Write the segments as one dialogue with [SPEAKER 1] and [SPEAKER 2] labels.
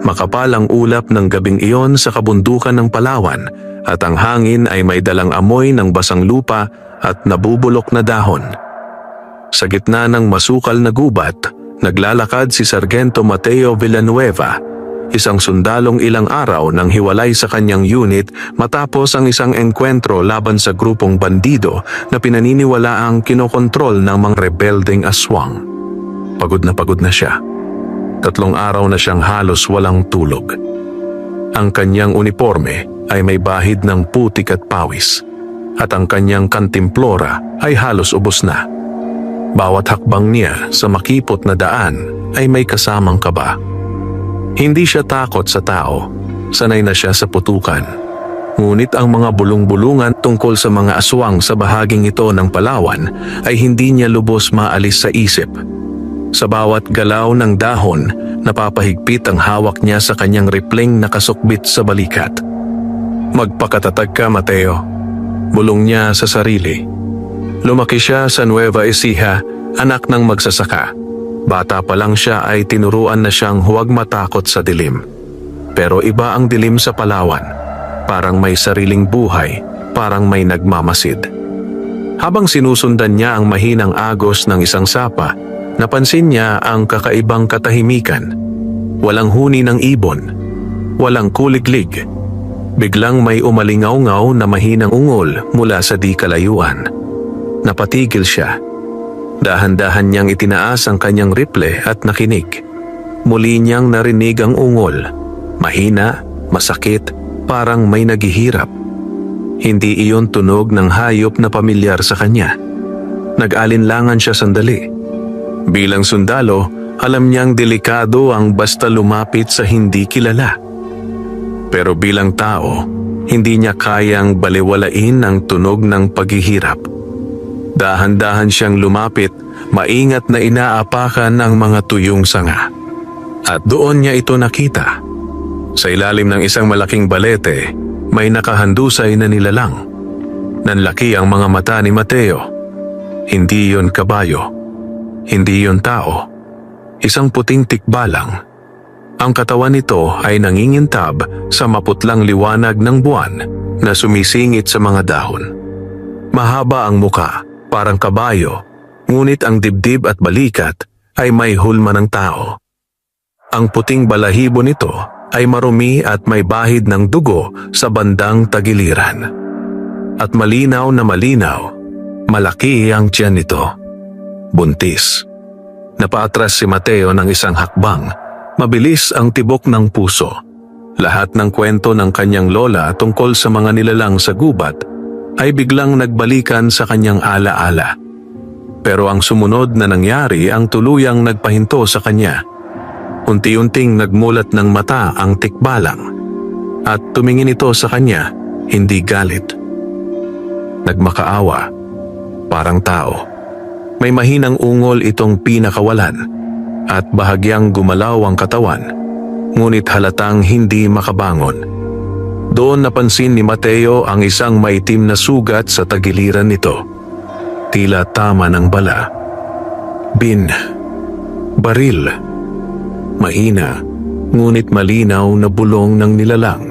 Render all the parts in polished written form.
[SPEAKER 1] Makapal ang ulap ng gabing iyon sa kabundukan ng Palawan at ang hangin ay may dalang amoy ng basang lupa at nabubulok na dahon. Sa gitna ng masukal na gubat, naglalakad si Sargento Mateo Villanueva, isang sundalong ilang araw nang hiwalay sa kanyang unit matapos ang isang engkwentro laban sa grupong bandido na pinaniniwalaang kinokontrol ng mga rebeldeng aswang. Pagod na siya. 3 araw na siyang halos walang tulog. Ang kanyang uniforme ay may bahid ng putik at pawis, at ang kanyang kantimplora ay halos ubos na. Bawat hakbang niya sa makipot na daan ay may kasamang kaba. Hindi siya takot sa tao, sanay na siya sa putukan. Ngunit ang mga bulong-bulungan tungkol sa mga aswang sa bahaging ito ng Palawan ay hindi niya lubos maalis sa isip. Sa bawat galaw ng dahon, napapahigpit ang hawak niya sa kanyang rifleng nakasukbit sa balikat. Magpakatatag ka, Mateo. Bulong niya sa sarili. Lumaki siya sa Nueva Ecija, anak ng magsasaka. Bata pa lang siya ay tinuruan na siyang huwag matakot sa dilim. Pero iba ang dilim sa Palawan. Parang may sariling buhay, parang may nagmamasid. Habang sinusundan niya ang mahinang agos ng isang sapa, napansin niya ang kakaibang katahimikan. Walang huni ng ibon, walang kuliglig. Biglang may umalingaw-ngaw na mahinang ungol mula sa di kalayuan. Napatigil siya. Dahan-dahan niyang itinaas ang kanyang rifle at nakinig. Muli niyang narinig ang ungol. Mahina, masakit, parang may naghihirap. Hindi iyon tunog ng hayop na pamilyar sa kanya. Nag-alinlangan siya sandali. Bilang sundalo, alam niyang delikado ang basta lumapit sa hindi kilala. Pero bilang tao, hindi niya kayang baliwalain ang tunog ng paghihirap. Dahan-dahan siyang lumapit, maingat na inaapakan ang mga tuyong sanga. At doon niya ito nakita. Sa ilalim ng isang malaking balete, may nakahandusay na nilalang. Nanlaki ang mga mata ni Mateo. Hindi yon kabayo. Hindi yon tao. Isang puting tikbalang. Ang katawan nito ay nangingintab sa maputlang liwanag ng buwan na sumisingit sa mga dahon. Mahaba ang muka, parang kabayo, ngunit ang dibdib at balikat ay may hulma ng tao. Ang puting balahibo nito ay marumi at may bahid ng dugo sa bandang tagiliran. At malinaw na malinaw, malaki ang tiyan nito. Buntis. Napaatras si Mateo ng isang hakbang. Mabilis ang tibok ng puso. Lahat ng kwento ng kanyang lola tungkol sa mga nilalang sa gubat ay biglang nagbalikan sa kanyang alaala. Pero ang sumunod na nangyari ang tuluyang nagpahinto sa kanya. Unti-unting nagmulat ng mata ang tikbalang at tumingin ito sa kanya, hindi galit. Nagmakaawa, parang tao. May mahinang ungol itong pinakawalan at bahagyang gumalaw ang katawan, ngunit halatang hindi makabangon. Doon napansin ni Mateo ang isang maitim na sugat sa tagiliran nito. Tila tama ng bala. Baril. Mahina, ngunit malinaw na bulong ng nilalang.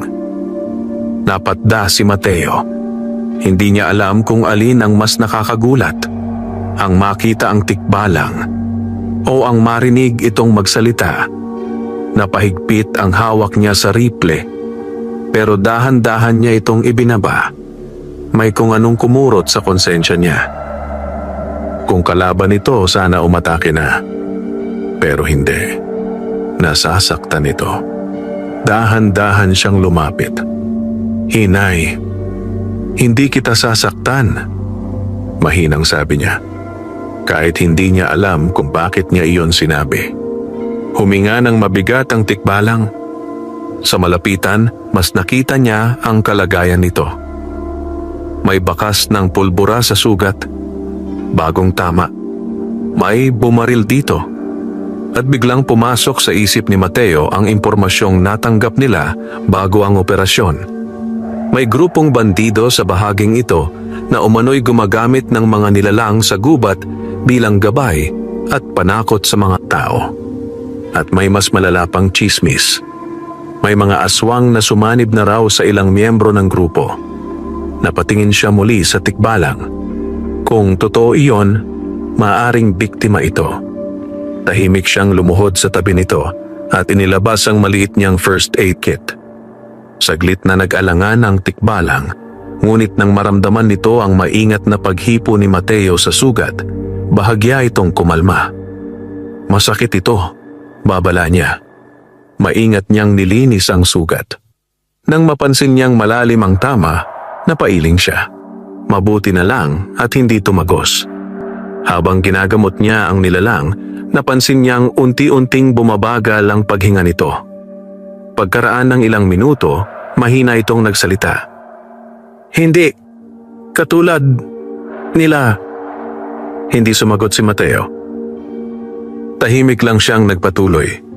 [SPEAKER 1] Napatda si Mateo. Hindi niya alam kung alin ang mas nakakagulat. Ang makita ang tikbalang o ang marinig itong magsalita. Napahigpit ang hawak niya sa rifle, pero dahan-dahan niya itong ibinaba. May kung anong kumurot sa konsensya niya. Kung kalaban ito, sana umatake na. Pero hindi. Nasasaktan ito. Dahan-dahan siyang lumapit. Hinay, hindi kita sasaktan. Mahinang sabi niya. Kahit hindi niya alam kung bakit niya iyon sinabi. Huminga ng mabigat ang tikbalang. Sa malapitan, mas nakita niya ang kalagayan nito. May bakas ng pulbura sa sugat. Bagong tama. May bumaril dito. At biglang pumasok sa isip ni Mateo ang impormasyong natanggap nila bago ang operasyon. May grupong bandido sa bahaging ito na umano'y gumagamit ng mga nilalang sa gubat bilang gabay at panakot sa mga tao. At may mas malala pang tsismis. May mga aswang na sumanib na raw sa ilang miyembro ng grupo. Napatingin siya muli sa tikbalang. Kung totoo iyon, maaring biktima ito. Tahimik siyang lumuhod sa tabi nito at inilabas ang maliit niyang first aid kit. Saglit na nag-alangan ang tikbalang, ngunit nang maramdaman nito ang maingat na paghipo ni Mateo sa sugat, bahagya itong kumalma. Masakit ito, babala niya. Maingat niyang nilinis ang sugat. Nang mapansin niyang malalim ang tama, napailing siya. Mabuti na lang at hindi tumagos. Habang ginagamot niya ang nilalang, napansin niyang unti-unting bumabagal ang paghinga nito. Pagkaraan ng ilang minuto, mahina itong nagsalita. Hindi, katulad nila. Hindi sumagot si Mateo. Tahimik lang siyang nagpatuloy.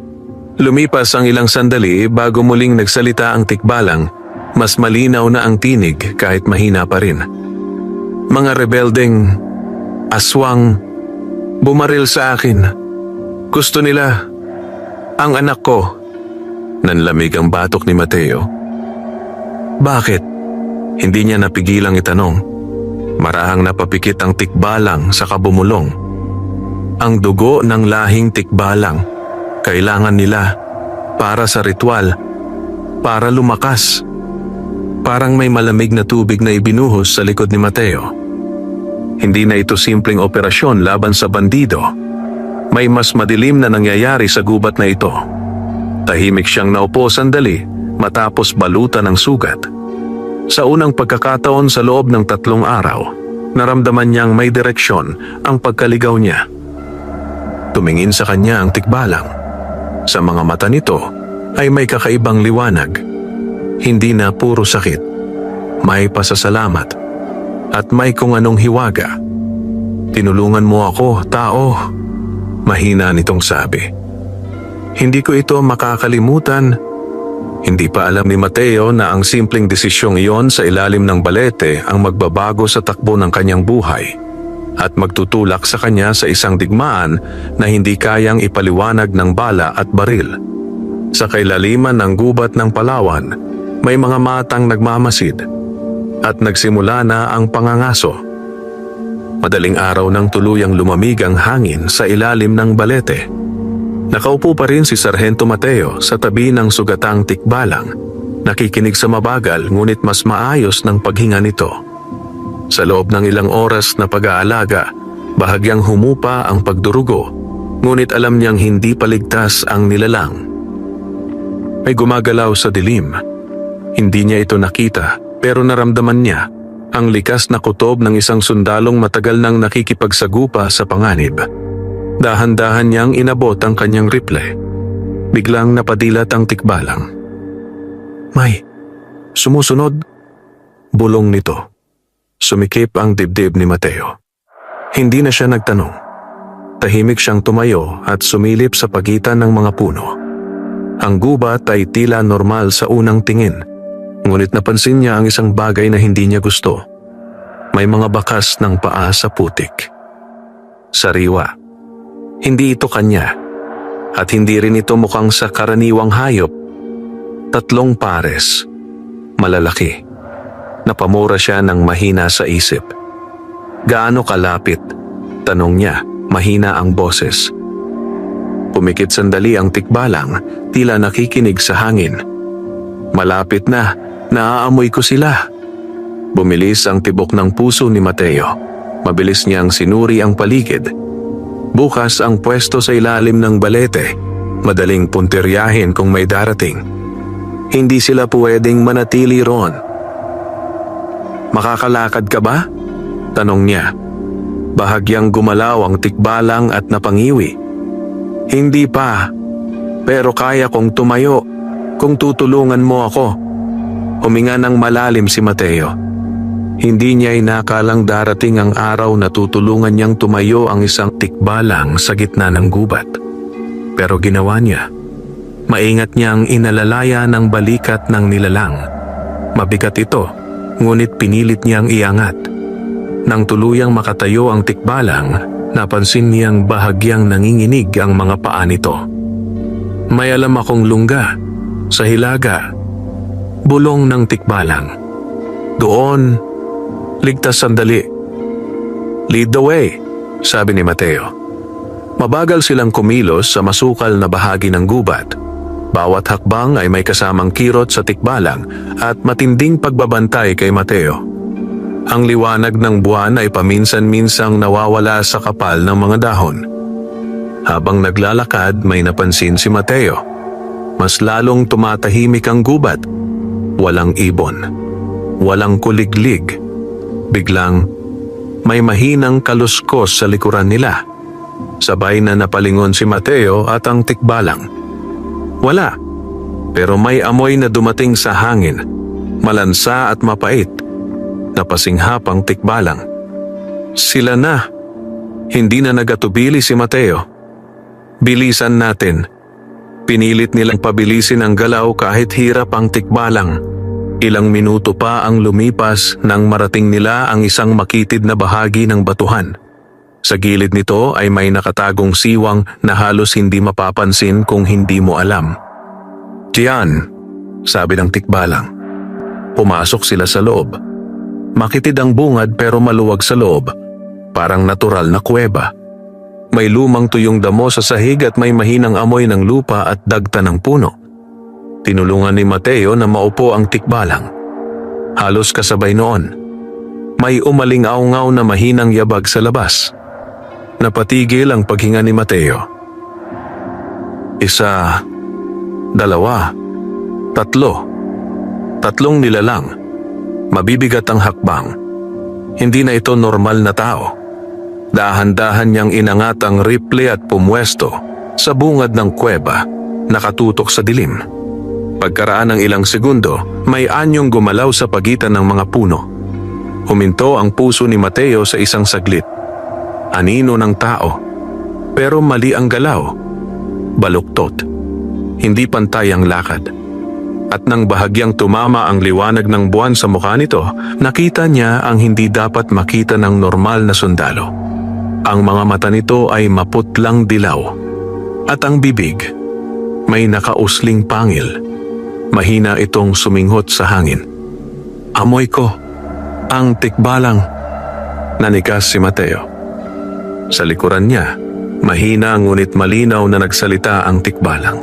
[SPEAKER 1] Lumipas ang ilang sandali bago muling nagsalita ang tikbalang, mas malinaw na ang tinig kahit mahina pa rin. Mga rebeldeng aswang bumaril sa akin. Gusto nila ang anak ko. Nanlamig ang batok ni Mateo. Bakit? Hindi niya napigilang itanong. Marahang napapikit ang tikbalang sa kabumulong. Ang dugo ng lahing tikbalang. Kailangan nila para sa ritual, para lumakas. Parang may malamig na tubig na ibinuhos sa likod ni Mateo. Hindi na ito simpleng operasyon laban sa bandido. May mas madilim na nangyayari sa gubat na ito. Tahimik siyang naupo sandali matapos balutan ng sugat. Sa unang pagkakataon sa loob ng 3 araw, naramdaman niyang may direksyon ang pagkaligaw niya. Tumingin sa kanya ang tikbalang. Sa mga mata nito ay may kakaibang liwanag. Hindi na puro sakit. May pasasalamat. At may kung anong hiwaga. Tinulungan mo ako, tao. Mahina nitong sabi. Hindi ko ito makakalimutan. Hindi pa alam ni Mateo na ang simpleng desisyong iyon sa ilalim ng balete ang magbabago sa takbo ng kanyang buhay. At magtutulak sa kanya sa isang digmaan na hindi kayang ipaliwanag ng bala at baril. Sa kailaliman ng gubat ng Palawan, may mga matang nagmamasid at nagsimula na ang pangangaso. Madaling araw nang tuluyang lumamig ang hangin sa ilalim ng balete. Nakaupo pa rin si Sargento Mateo sa tabi ng sugatang tikbalang, nakikinig sa mabagal ngunit mas maayos ng paghinga nito. Sa loob ng ilang oras na pag-aalaga, bahagyang humupa ang pagdurugo, ngunit alam niyang hindi paligtas ang nilalang. May gumagalaw sa dilim. Hindi niya ito nakita, pero naramdaman niya ang likas na kutob ng isang sundalong matagal nang nakikipagsagupa sa panganib. Dahan-dahan niyang inabot ang kanyang rifle. Biglang napadilat ang tikbalang. May sumusunod. Bulong nito. Sumikip ang dibdib ni Mateo. Hindi na siya nagtanong. Tahimik siyang tumayo at sumilip sa pagitan ng mga puno. Ang gubat ay tila normal sa unang tingin, ngunit napansin niya ang isang bagay na hindi niya gusto. May mga bakas ng paa sa putik. Sariwa. Hindi ito kanya, at hindi rin ito mukhang sa karaniwang hayop. 3 pares. Malalaki. Napamura siya ng mahina sa isip. Gaano kalapit? Tanong niya, mahina ang boses. Pumikit sandali ang tikbalang, tila nakikinig sa hangin. Malapit na, naaamoy ko sila. Bumilis ang tibok ng puso ni Mateo. Mabilis niyang sinuri ang paligid. Bukas ang pwesto sa ilalim ng balete. Madaling puntiryahin kung may darating. Hindi sila pwedeng manatili roon. Makakalakad ka ba? Tanong niya. Bahagyang gumalaw ang tikbalang at napangiwi. Hindi pa, pero kaya kong tumayo kung tutulungan mo ako. Huminga ng malalim si Mateo. Hindi niya inakalang darating ang araw na tutulungan niyang tumayo ang isang tikbalang sa gitna ng gubat. Pero ginawa niya. Maingat niyang inalalaya ng balikat ng nilalang. Mabigat ito, ngunit pinilit niyang iangat. Nang tuluyang makatayo ang tikbalang, napansin niyang bahagyang nanginginig ang mga paa nito. May alam akong lungga, Sa hilaga, bulong ng tikbalang. Doon, ligtas sandali. Lead the way, sabi ni Mateo. Mabagal silang kumilos sa masukal na bahagi ng gubat. Bawat hakbang ay may kasamang kirot sa tikbalang at matinding pagbabantay kay Mateo. Ang liwanag ng buwan ay paminsan-minsang nawawala sa kapal ng mga dahon. Habang naglalakad, may napansin si Mateo. Mas lalong tumatahimik ang gubat. Walang ibon. Walang kuliglig. Biglang, may mahinang kaluskos sa likuran nila. Sabay na napalingon si Mateo at ang tikbalang. Wala. Pero may amoy na dumating sa hangin. Malansa at mapait. Napasinghap ang tikbalang. Sila na. Hindi na nagatubili si Mateo. Bilisan natin. Pinilit nilang pabilisin ang galaw kahit hirap ang tikbalang. Ilang minuto pa ang lumipas nang marating nila ang isang makitid na bahagi ng batuhan. Sa gilid nito ay may nakatagong siwang na halos hindi mapapansin kung hindi mo alam. Diyan, sabi ng tikbalang. Pumasok sila sa loob. Makitid ang bungad pero maluwag sa loob. Parang natural na kuweba. May lumang tuyong damo sa sahig at may mahinang amoy ng lupa at dagta ng puno. Tinulungan ni Mateo na maupo ang tikbalang. Halos kasabay noon. May umaling-aungaw na mahinang yabag sa labas. Napatigil ang paghinga ni Mateo. Isa, dalawa, tatlo. Tatlong nilalang. Mabibigat ang hakbang. Hindi na ito normal na tao. Dahan-dahan niyang inangat ang rifle at pumwesto sa bungad ng kuweba, nakatutok sa dilim. Pagkaraan ng ilang segundo, may anyong gumalaw sa pagitan ng mga puno. Huminto ang puso ni Mateo sa isang saglit. Anino ng tao, pero mali ang galaw. Baluktot. Hindi pantay ang lakad. At nang bahagyang tumama ang liwanag ng buwan sa mukha nito, nakita niya ang hindi dapat makita ng normal na sundalo. Ang mga mata nito ay maputlang dilaw. At ang bibig, may nakausling pangil. Mahina itong suminghot sa hangin. Amoy ko, ang tikbalang, nanikas si Mateo. Sa likuran niya, mahina ngunit malinaw na nagsalita ang tikbalang.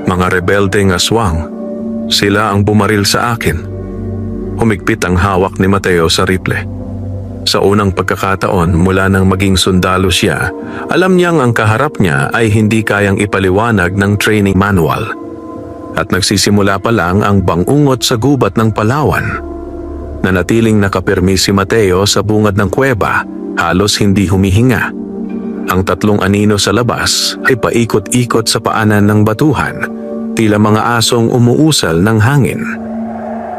[SPEAKER 1] Mga rebeldeng aswang, sila ang bumaril sa akin. Humigpit ang hawak ni Mateo sa rifle. Sa unang pagkakataon mula nang maging sundalo siya, alam niyang ang kaharap niya ay hindi kayang ipaliwanag ng training manual. At nagsisimula pa lang ang bangungot sa gubat ng Palawan. Nanatiling nakapirmi si Mateo sa bungad ng kuweba, halos hindi humihinga. Ang tatlong anino sa labas ay paikot-ikot sa paanan ng batuhan, tila mga asong umuusal ng hangin.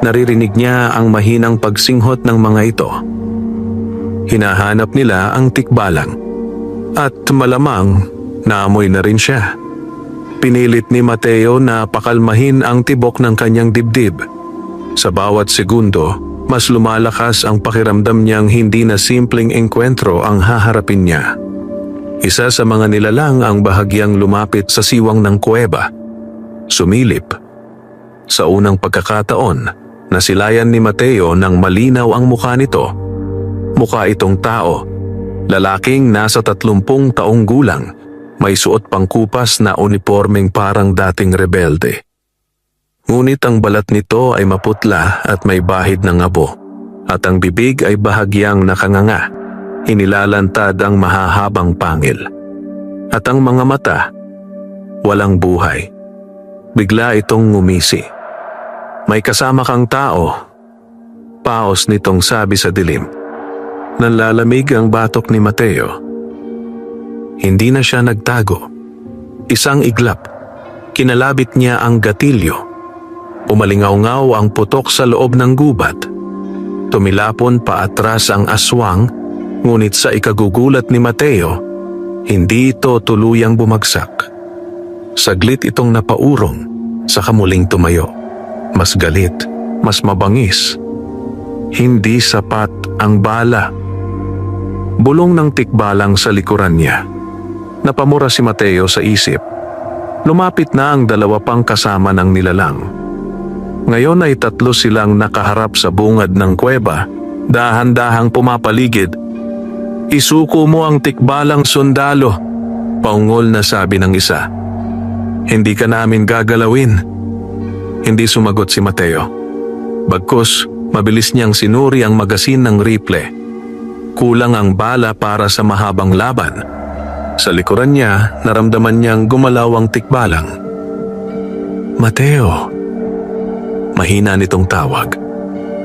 [SPEAKER 1] Naririnig niya ang mahinang pagsinghot ng mga ito. Hinahanap nila ang tikbalang. At malamang, naamoy na rin siya. Pinilit ni Mateo na pakalmahin ang tibok ng kanyang dibdib. Sa bawat segundo, mas lumalakas ang pakiramdam niyang hindi na simpleng engkwentro ang haharapin niya. Isa sa mga nilalang ang bahagyang lumapit sa siwang ng kuweba. Sumilip. Sa unang pagkakataon, nasilayan ni Mateo nang malinaw ang mukha nito. Mukha itong tao, lalaking nasa 30 taong gulang, may suot pangkupas na unipormeng parang dating rebelde. Ngunit ang balat nito ay maputla at may bahid ng abo, at ang bibig ay bahagyang nakanganga, inilalantad ang mahahabang pangil. At ang mga mata, walang buhay. Bigla itong ngumisi. May kasama kang tao, paos nitong sabi sa dilim. Nanlalamig ang batok ni Mateo. Hindi na siya nagtago. Isang iglap. Kinalabit niya ang gatilyo. Umalingaw-ngaw ang putok sa loob ng gubat. Tumilapon paatras ang aswang, ngunit sa ikagugulat ni Mateo, hindi ito tuluyang bumagsak. Saglit itong napaurong, saka muling tumayo. Mas galit, mas mabangis. Hindi sapat ang bala. Bulong ng tikbalang sa likuran niya. Napamura si Mateo sa isip. Lumapit na ang dalawa pang kasama ng nilalang. Ngayon ay tatlo silang nakaharap sa bungad ng kuweba, dahan-dahang pumapaligid. "Isuko mo ang tikbalang sundalo," paungol na sabi ng isa. "Hindi ka namin gagalawin." Hindi sumagot si Mateo. Bagkus, mabilis niyang sinuri ang magasin ng rifle. Kulang ang bala para sa mahabang laban. Sa likuran niya, naramdaman niyang gumalaw ang tikbalang. "Mateo." Mahina nitong tawag.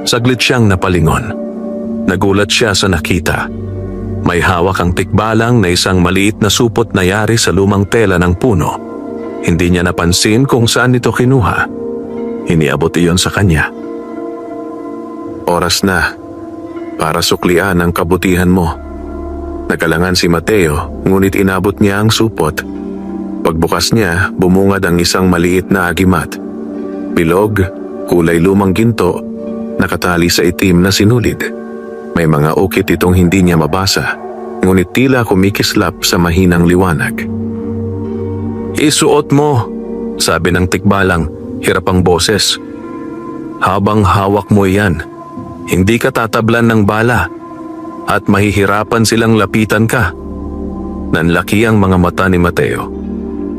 [SPEAKER 1] Saglit siyang napalingon. Nagulat siya sa nakita. May hawak ang tikbalang na isang maliit na supot na yari sa lumang tela ng puno. Hindi niya napansin kung saan ito kinuha. Iniabot iyon sa kanya. "Oras na para suklian ang kabutihan mo." Nagalangan si Mateo, ngunit inabot niya ang supot. Pagbukas niya, bumungad ang isang maliit na agimat. Bilog, kulay lumang ginto, nakatali sa itim na sinulid. May mga ukit itong hindi niya mabasa, ngunit tila kumikislap sa mahinang liwanag. "Isuot mo," sabi ng tikbalang, hirap ang boses. "Habang hawak mo iyan, hindi ka tatablan ng bala at mahihirapan silang lapitan ka." Nanlaki ang mga mata ni Mateo.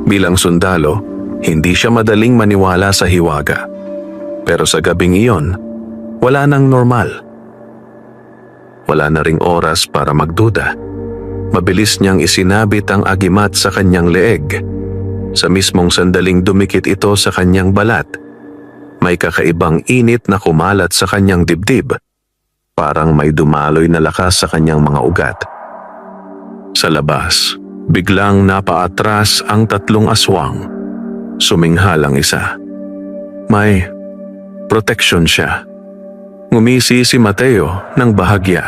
[SPEAKER 1] Bilang sundalo, hindi siya madaling maniwala sa hiwaga. Pero sa gabing iyon, wala nang normal. Wala na ring oras para magduda. Mabilis niyang isinabit ang agimat sa kanyang leeg. Sa mismong sandaling dumikit ito sa kanyang balat. May kakaibang init na kumalat sa kanyang dibdib. Parang may dumaloy na lakas sa kanyang mga ugat. Sa labas, biglang napaatras ang tatlong aswang. Suminghal ang isa. May proteksyon siya. Ngumisi si Mateo ng bahagya.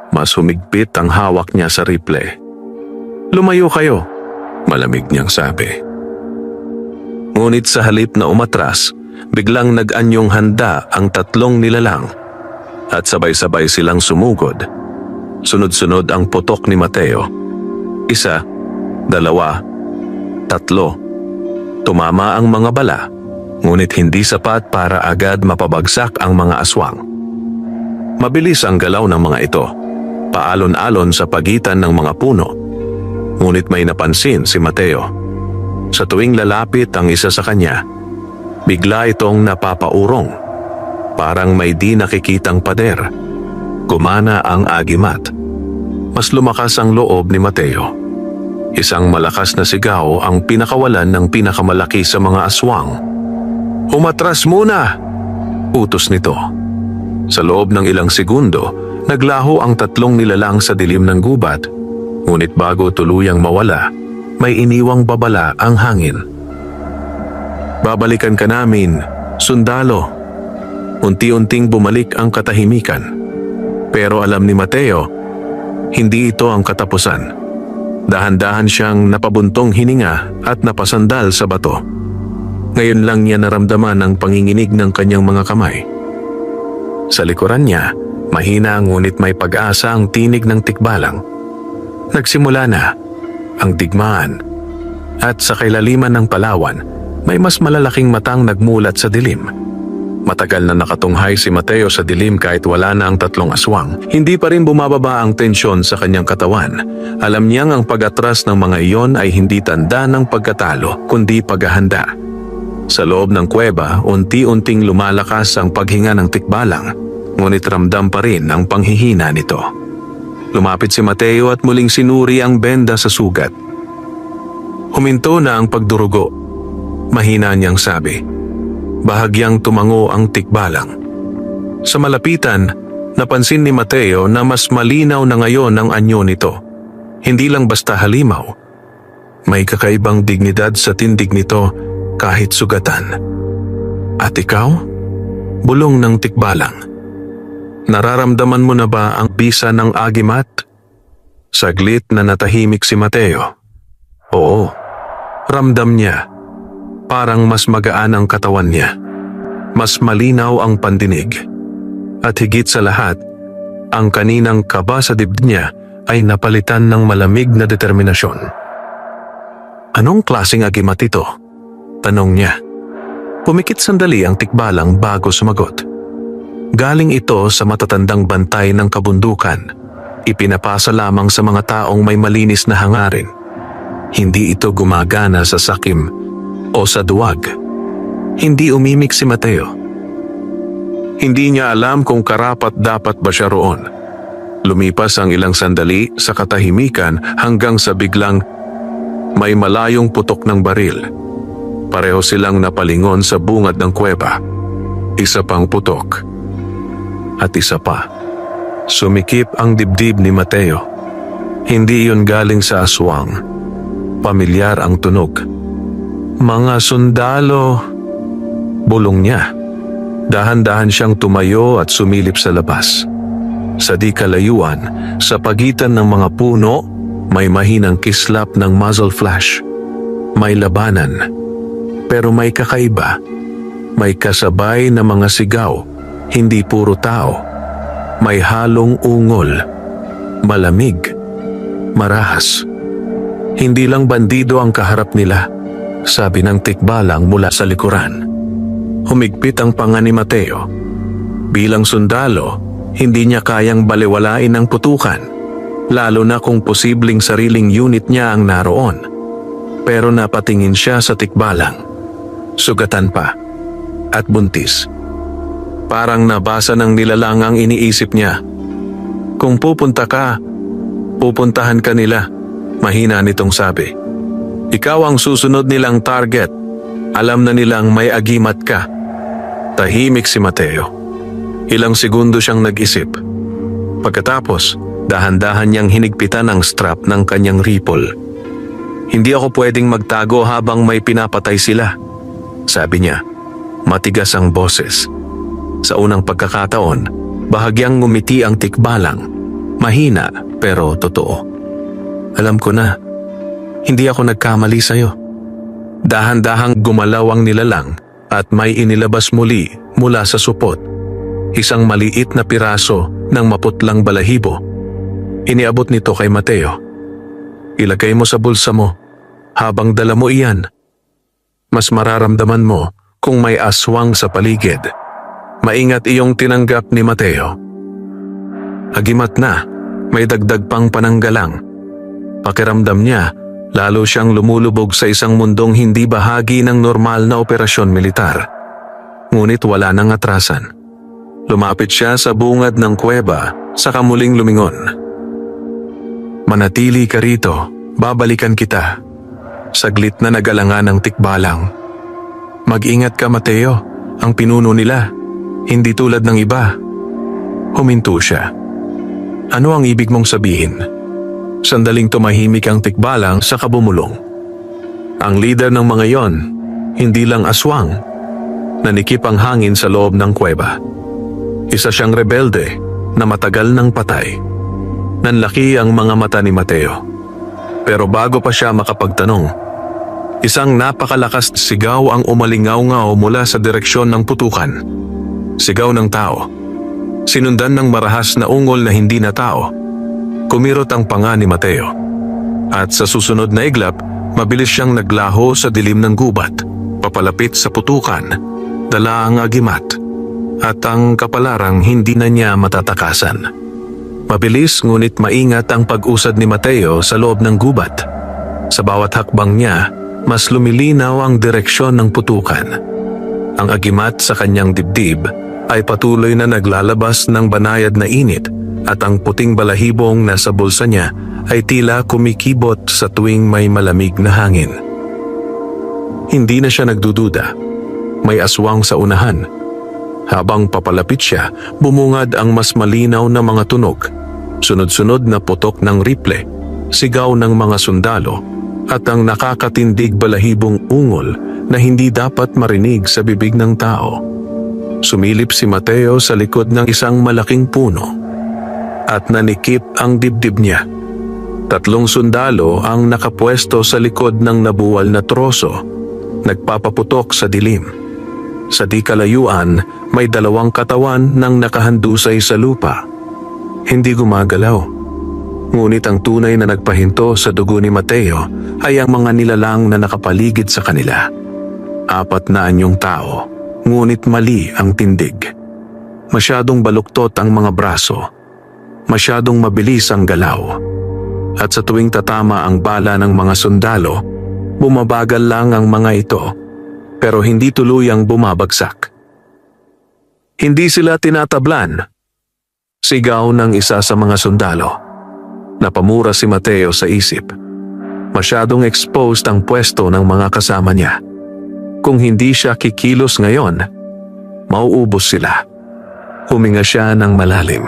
[SPEAKER 1] Mas humigpit ang hawak niya sa rifle. "Lumayo kayo," malamig niyang sabi. Ngunit sa halip na umatras, biglang nag-anyong handa ang tatlong nilalang. At sabay-sabay silang sumugod. Sunod-sunod ang putok ni Mateo. Isa, dalawa, tatlo. Tumama ang mga bala, ngunit hindi sapat para agad mapabagsak ang mga aswang. Mabilis ang galaw ng mga ito, paalon-alon sa pagitan ng mga puno. Ngunit may napansin si Mateo. Sa tuwing lalapit ang isa sa kanya, bigla itong napapaurong. Parang may di nakikitang pader. Gumana ang agimat. Mas lumakas ang loob ni Mateo. Isang malakas na sigaw ang pinakawalan ng pinakamalaki sa mga aswang. "Umatras muna!" utos nito. Sa loob ng ilang segundo, naglaho ang tatlong nilalang sa dilim ng gubat. Ngunit bago tuluyang mawala, may iniwang babala ang hangin. "Babalikan ka namin, sundalo." Unti-unting bumalik ang katahimikan. Pero alam ni Mateo, hindi ito ang katapusan. Dahan-dahan siyang napabuntong hininga at napasandal sa bato. Ngayon lang niya naramdaman ang panginginig ng kanyang mga kamay. Sa likuran niya, mahina ngunit may pag-asa ang tinig ng tikbalang. Nagsimula na ang digmaan. At sa kailaliman ng Palawan, may mas malalaking matang nagmulat sa dilim. Matagal na nakatunghay si Mateo sa dilim kahit wala na ang tatlong aswang. Hindi pa rin bumababa ang tensyon sa kanyang katawan. Alam niyang ang pag-atras ng mga iyon ay hindi tanda ng pagkatalo, kundi paghahanda. Sa loob ng kuweba, unti-unting lumalakas ang paghinga ng tikbalang, ngunit ramdam pa rin ang panghihina nito. Lumapit si Mateo at muling sinuri ang benda sa sugat. Huminto na ang pagdurugo. Mahina niyang sabi. Bahagyang tumango ang tikbalang. Sa malapitan, napansin ni Mateo na mas malinaw na ngayon ang anyo nito. Hindi lang basta halimaw. May kakaibang dignidad sa tindig nito kahit sugatan. "At ikaw?" bulong ng tikbalang. "Nararamdaman mo na ba ang bisa ng agimat?" Saglit na natahimik si Mateo. Oo, ramdam niya. Parang mas magaan ang katawan niya. Mas malinaw ang pandinig. At higit sa lahat, ang kaninang kaba sa dibdib niya ay napalitan ng malamig na determinasyon. Anong klaseng agimat ito? Tanong niya. Pumikit sandali ang tikbalang bago sumagot. Galing ito sa matatandang bantay ng kabundukan. Ipinapasa lamang sa mga taong may malinis na hangarin. Hindi ito gumagana sa sakim o sa duwag. Hindi umimik si Mateo. Hindi niya alam kung karapat-dapat ba siya roon. Lumipas ang ilang sandali sa katahimikan hanggang sa biglang may malayong putok ng baril. Pareho silang napalingon sa bungad ng kuweba. Isa pang putok. At isa pa. Sumikip ang dibdib ni Mateo. Hindi yun galing sa aswang. Pamilyar ang tunog. Mga sundalo. Bulong niya. Dahan-dahan siyang tumayo at sumilip sa labas. Sa di kalayuan, sa pagitan ng mga puno, may mahinang kislap ng muzzle flash. May labanan. Pero may kakaiba. May kasabay na mga sigaw. Hindi puro tao. May halong ungol. Malamig. Marahas. Hindi lang bandido ang kaharap nila, sabi ng tikbalang mula sa likuran. Humigpit ang panga ni Mateo. Bilang sundalo, hindi niya kayang baliwalain ang putukan, lalo na kung posibleng sariling unit niya ang naroon. Pero napatingin siya sa tikbalang. Sugatan pa. At buntis. Parang nabasa ng nilalang ang iniisip niya. Kung pupunta ka, pupuntahan ka nila, mahina nitong sabi. Ikaw ang susunod nilang target. Alam na nilang may agimat ka. Tahimik si Mateo. Ilang segundo siyang nag-isip. Pagkatapos, dahan-dahan niyang hinigpitan ang strap ng kanyang rifle. Hindi ako pwedeng magtago habang may pinapatay sila, sabi niya. Matigas ang boses. Sa unang pagkakataon, bahagyang ngumiti ang tikbalang. Mahina pero totoo. Alam ko na, hindi ako nagkamali sa'yo. Dahan-dahang gumalaw ang nilalang at may inilabas muli mula sa supot. Isang maliit na piraso ng maputlang balahibo. Iniabot nito kay Mateo. Ilagay mo sa bulsa mo. Habang dala mo iyan, mas mararamdaman mo kung may aswang sa paligid. Maingat iyong tinanggap ni Mateo. Agimat na, may dagdag pang pananggalang. Pakiramdam niya, lalo siyang lumulubog sa isang mundong hindi bahagi ng normal na operasyon militar. Ngunit wala nang atrasan. Lumapit siya sa bungad ng kuweba, saka muling lumingon. Manatili ka rito, babalikan kita. Saglit na nagalangan ang tikbalang. Mag-ingat ka, Mateo, ang pinuno nila. Hindi tulad ng iba. Huminto siya. Ano ang ibig mong sabihin? Sandaling tumahimik ang tikbalang sa kabumulong. Ang leader ng mga yon, hindi lang aswang. Nanikip ang hangin sa loob ng kuweba. Isa siyang rebelde na matagal nang patay. Nanlaki ang mga mata ni Mateo. Pero bago pa siya makapagtanong, isang napakalakas na sigaw ang umalingaw-ngaw mula sa direksyon ng putukan. Sigaw ng tao. Sinundan ng marahas na ungol na hindi na tao. Kumirot ang panga ni Mateo. At sa susunod na iglap, mabilis siyang naglaho sa dilim ng gubat. Papalapit sa putukan, dala ang agimat. At ang kapalarang hindi na niya matatakasan. Mabilis ngunit maingat ang pag-usad ni Mateo sa loob ng gubat. Sa bawat hakbang niya, mas lumilinaw ang direksyon ng putukan. Ang agimat sa kanyang dibdib ay patuloy na naglalabas ng banayad na init at ang puting balahibong nasa bulsa niya ay tila kumikibot sa tuwing may malamig na hangin. Hindi na siya nagdududa. May aswang sa unahan. Habang papalapit siya, bumungad ang mas malinaw na mga tunog. Sunod-sunod na putok ng rifle, sigaw ng mga sundalo, at ang nakakatindig balahibong ungol na hindi dapat marinig sa bibig ng tao. Sumilip si Mateo sa likod ng isang malaking puno at nanikip ang dibdib niya. 3 sundalo ang nakapwesto sa likod ng nabuwal na troso, nagpapaputok sa dilim. Sa di kalayuan, may 2 katawan ng nakahandusay sa lupa. Hindi gumagalaw. Ngunit ang tunay na nagpahinto sa dugo ni Mateo ay ang mga nilalang na nakapaligid sa kanila. 4 na anyong tao, ngunit mali ang tindig. Masyadong baluktot ang mga braso. Masyadong mabilis ang galaw. At sa tuwing tatama ang bala ng mga sundalo, bumabagal lang ang mga ito, pero hindi tuluyang bumabagsak. Hindi sila tinatablan. Sigaw ng isa sa mga sundalo. Napamura si Mateo sa isip. Masyadong exposed ang pwesto ng mga kasama niya. Kung hindi siya kikilos ngayon, mauubos sila. Huminga siya ng malalim.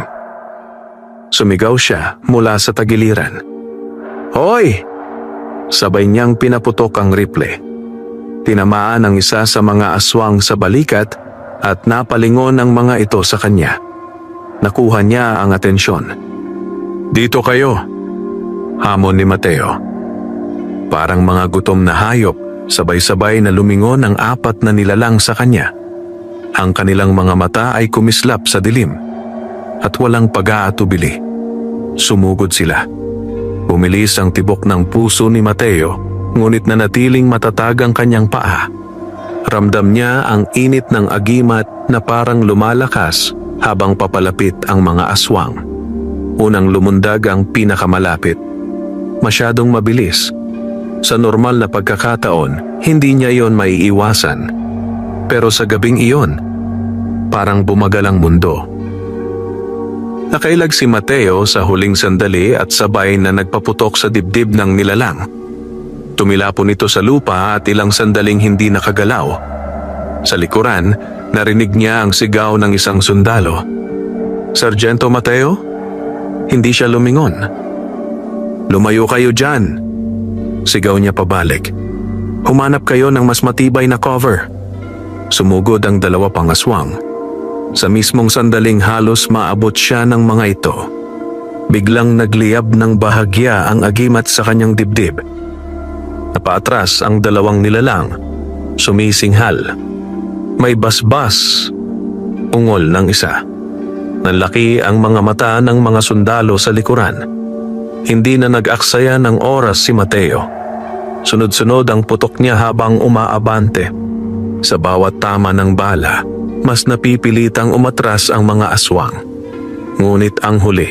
[SPEAKER 1] Sumigaw siya mula sa tagiliran. "Hoy!" Sabay niyang pinaputok ang rifle. Tinamaan ang isa sa mga aswang sa balikat at napalingon ang mga ito sa kanya. Nakuha niya ang atensyon. "Dito kayo!" Hamon ni Mateo. Parang mga gutom na hayop, sabay-sabay na lumingon ang 4 na nilalang sa kanya. Ang kanilang mga mata ay kumislap sa dilim at walang pag-aatubili. Sumugod sila. Bumilis ang tibok ng puso ni Mateo, ngunit nanatiling matatag ang kanyang paa. Ramdam niya ang init ng agimat na parang lumalakas habang papalapit ang mga aswang. Unang lumundag ang pinakamalapit. Masyadong mabilis. Sa normal na pagkakataon, hindi niya iyon maiiwasan. Pero sa gabing iyon, parang bumagal ang mundo. Nakailag si Mateo sa huling sandali at sabay na nagpaputok sa dibdib ng nilalang. Tumilapon ito sa lupa at ilang sandaling hindi nakagalaw. Sa likuran, narinig niya ang sigaw ng isang sundalo. "Sargento Mateo?" Hindi siya lumingon. "Lumayo kayo dyan!" Sigaw niya pabalik. "Humanap kayo ng mas matibay na cover." Sumugod ang 2 pang aswang. Sa mismong sandaling halos maabot siya ng mga ito. Biglang nagliyab ng bahagya ang agimat sa kanyang dibdib. Napaatras ang 2 nilalang. Sumisinghal. May basbas. Ungol ng isa. Nanlaki ang mga mata ng mga sundalo sa likuran. Hindi na nag-aksaya ng oras si Mateo. Sunod-sunod ang putok niya habang umaabante. Sa bawat tama ng bala, mas napipilitang umatras ang mga aswang. Ngunit ang huli,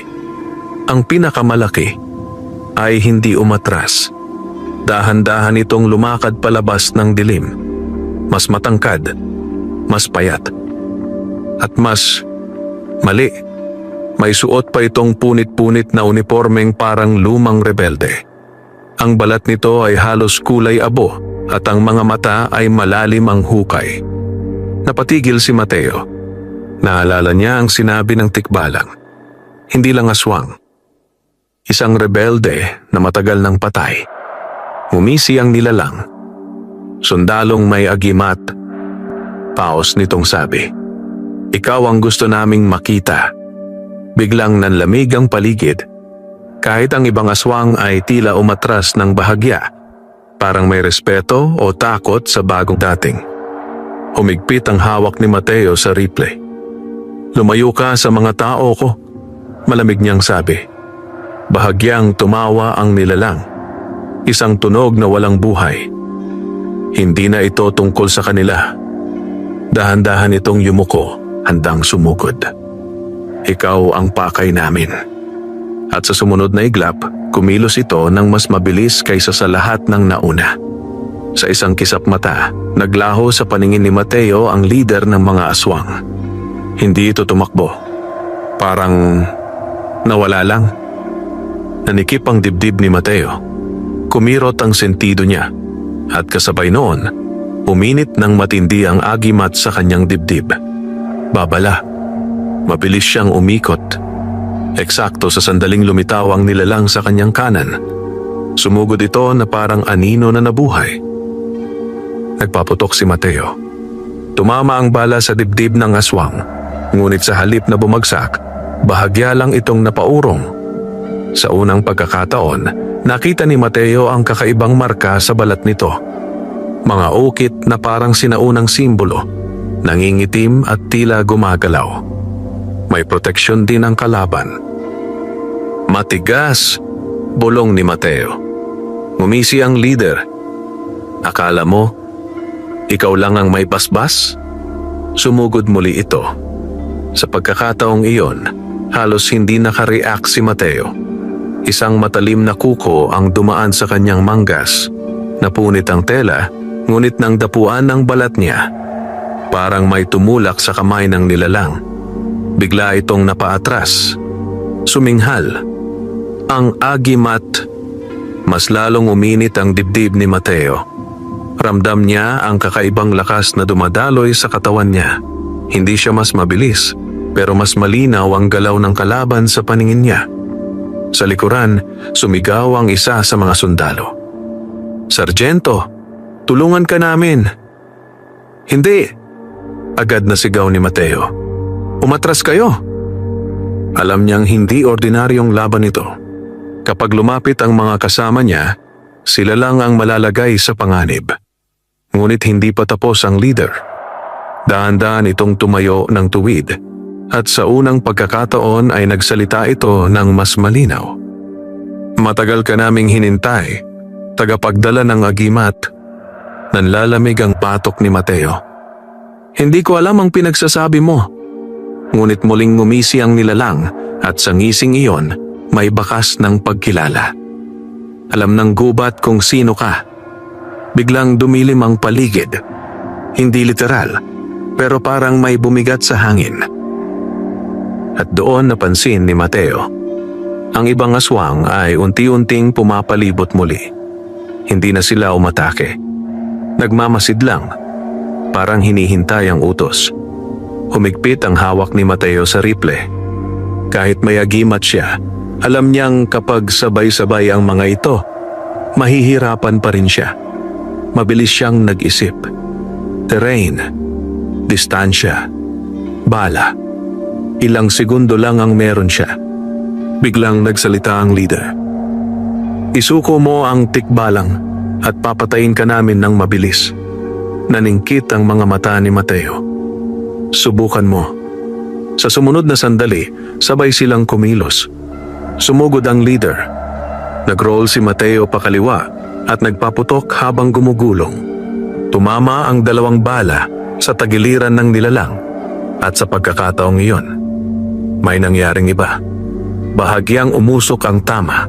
[SPEAKER 1] ang pinakamalaki, ay hindi umatras. Dahan-dahan itong lumakad palabas ng dilim. Mas matangkad, mas payat, at mas mali. May suot pa itong punit-punit na unipormeng parang lumang rebelde. Ang balat nito ay halos kulay abo at ang mga mata ay malalim ang hukay. Napatigil si Mateo. Naalala niya ang sinabi ng tikbalang. Hindi lang aswang. Isang rebelde na matagal ng patay. Umisi ang nilalang. Sundalong may agimat. Paos nitong sabi. "Ikaw ang gusto naming makita." Biglang nanlamig ang paligid. Kahit ang ibang aswang ay tila umatras ng bahagya. Parang may respeto o takot sa bagong dating. Humigpit ang hawak ni Mateo sa rifle. "Lumayo ka sa mga tao ko," malamig niyang sabi. Bahagyang tumawa ang nilalang. Isang tunog na walang buhay. Hindi na ito tungkol sa kanila. Dahan-dahan itong yumuko, handang sumugod. "Ikaw ang pakay namin." At sa sumunod na iglap, kumilos ito ng mas mabilis kaysa sa lahat ng nauna. Sa isang kisap mata, naglaho sa paningin ni Mateo ang lider ng mga aswang. Hindi ito tumakbo. Parang nawala lang. Nanikip ang dibdib ni Mateo. Kumirot ang sentido niya. At kasabay noon, uminit ng matindi ang agimat sa kanyang dibdib. Babala. Mabilis siyang umikot. Eksakto sa sandaling lumitaw ang nilalang sa kanyang kanan. Sumugod ito na parang anino na nabuhay. Nagpaputok si Mateo. Tumama ang bala sa dibdib ng aswang, ngunit sa halip na bumagsak, bahagya lang itong napaurong. Sa unang pagkakataon, nakita ni Mateo ang kakaibang marka sa balat nito. Mga ukit na parang sinaunang simbolo, nangingitim at tila gumagalaw. May proteksyon din ang kalaban. Matigas, bulong ni Mateo. Ngumisi ang leader. Akala mo, ikaw lang ang may basbas? Sumugod muli ito. Sa pagkakataong iyon, halos hindi nakareact si Mateo. Isang matalim na kuko ang dumaan sa kanyang manggas. Napunit ang tela, ngunit nang dapuan ng balat niya, parang may tumulak sa kamay ng nilalang. Bigla itong napaatras. Suminghal. Ang agimat. Mas lalong uminit ang dibdib ni Mateo. Ramdam niya ang kakaibang lakas na dumadaloy sa katawan niya. Hindi siya mas mabilis, pero mas malinaw ang galaw ng kalaban sa paningin niya. Sa likuran, sumigaw ang isa sa mga sundalo. "Sargento, tulungan ka namin." "Hindi," agad na sigaw ni Mateo. "Umatras kayo." Alam niyang hindi ordinaryong laban ito. Kapag lumapit ang mga kasama niya, sila lang ang malalagay sa panganib. Ngunit hindi pa tapos ang leader. Dahan-dahan itong tumayo ng tuwid at sa unang pagkakataon ay nagsalita ito ng mas malinaw. "Matagal ka naming hinintay, tagapagdala ng agimat." Nanlalamig ang patok ni Mateo. "Hindi ko alam ang pinagsasabi mo." Ngunit muling ngumisi ang nilalang at sa ngising iyon, may bakas ng pagkilala. Alam ng gubat kung sino ka. Biglang dumilim ang paligid. Hindi literal, pero parang may bumigat sa hangin. At doon napansin ni Mateo. Ang ibang aswang ay unti-unting pumapalibot muli. Hindi na sila umatake. Nagmamasid lang, parang hinihintay ang utos. Humigpit ang hawak ni Mateo sa rifle. Kahit may agimat siya, alam niyang kapag sabay-sabay ang mga ito, mahihirapan pa rin siya. Mabilis siyang nag-isip. Terrain, distansya, bala. Ilang segundo lang ang meron siya. Biglang nagsalita ang leader. "Isuko mo ang tikbalang at papatayin ka namin ng mabilis." Naningkit ang mga mata ni Mateo. "Subukan mo." Sa sumunod na sandali, sabay silang kumilos. Sumugod ang leader. Nag-roll si Mateo pakaliwa at nagpaputok habang gumugulong. Tumama ang 2 bala sa tagiliran ng nilalang at sa pagkakataong iyon, may nangyaring iba. Bahagyang umusok ang tama.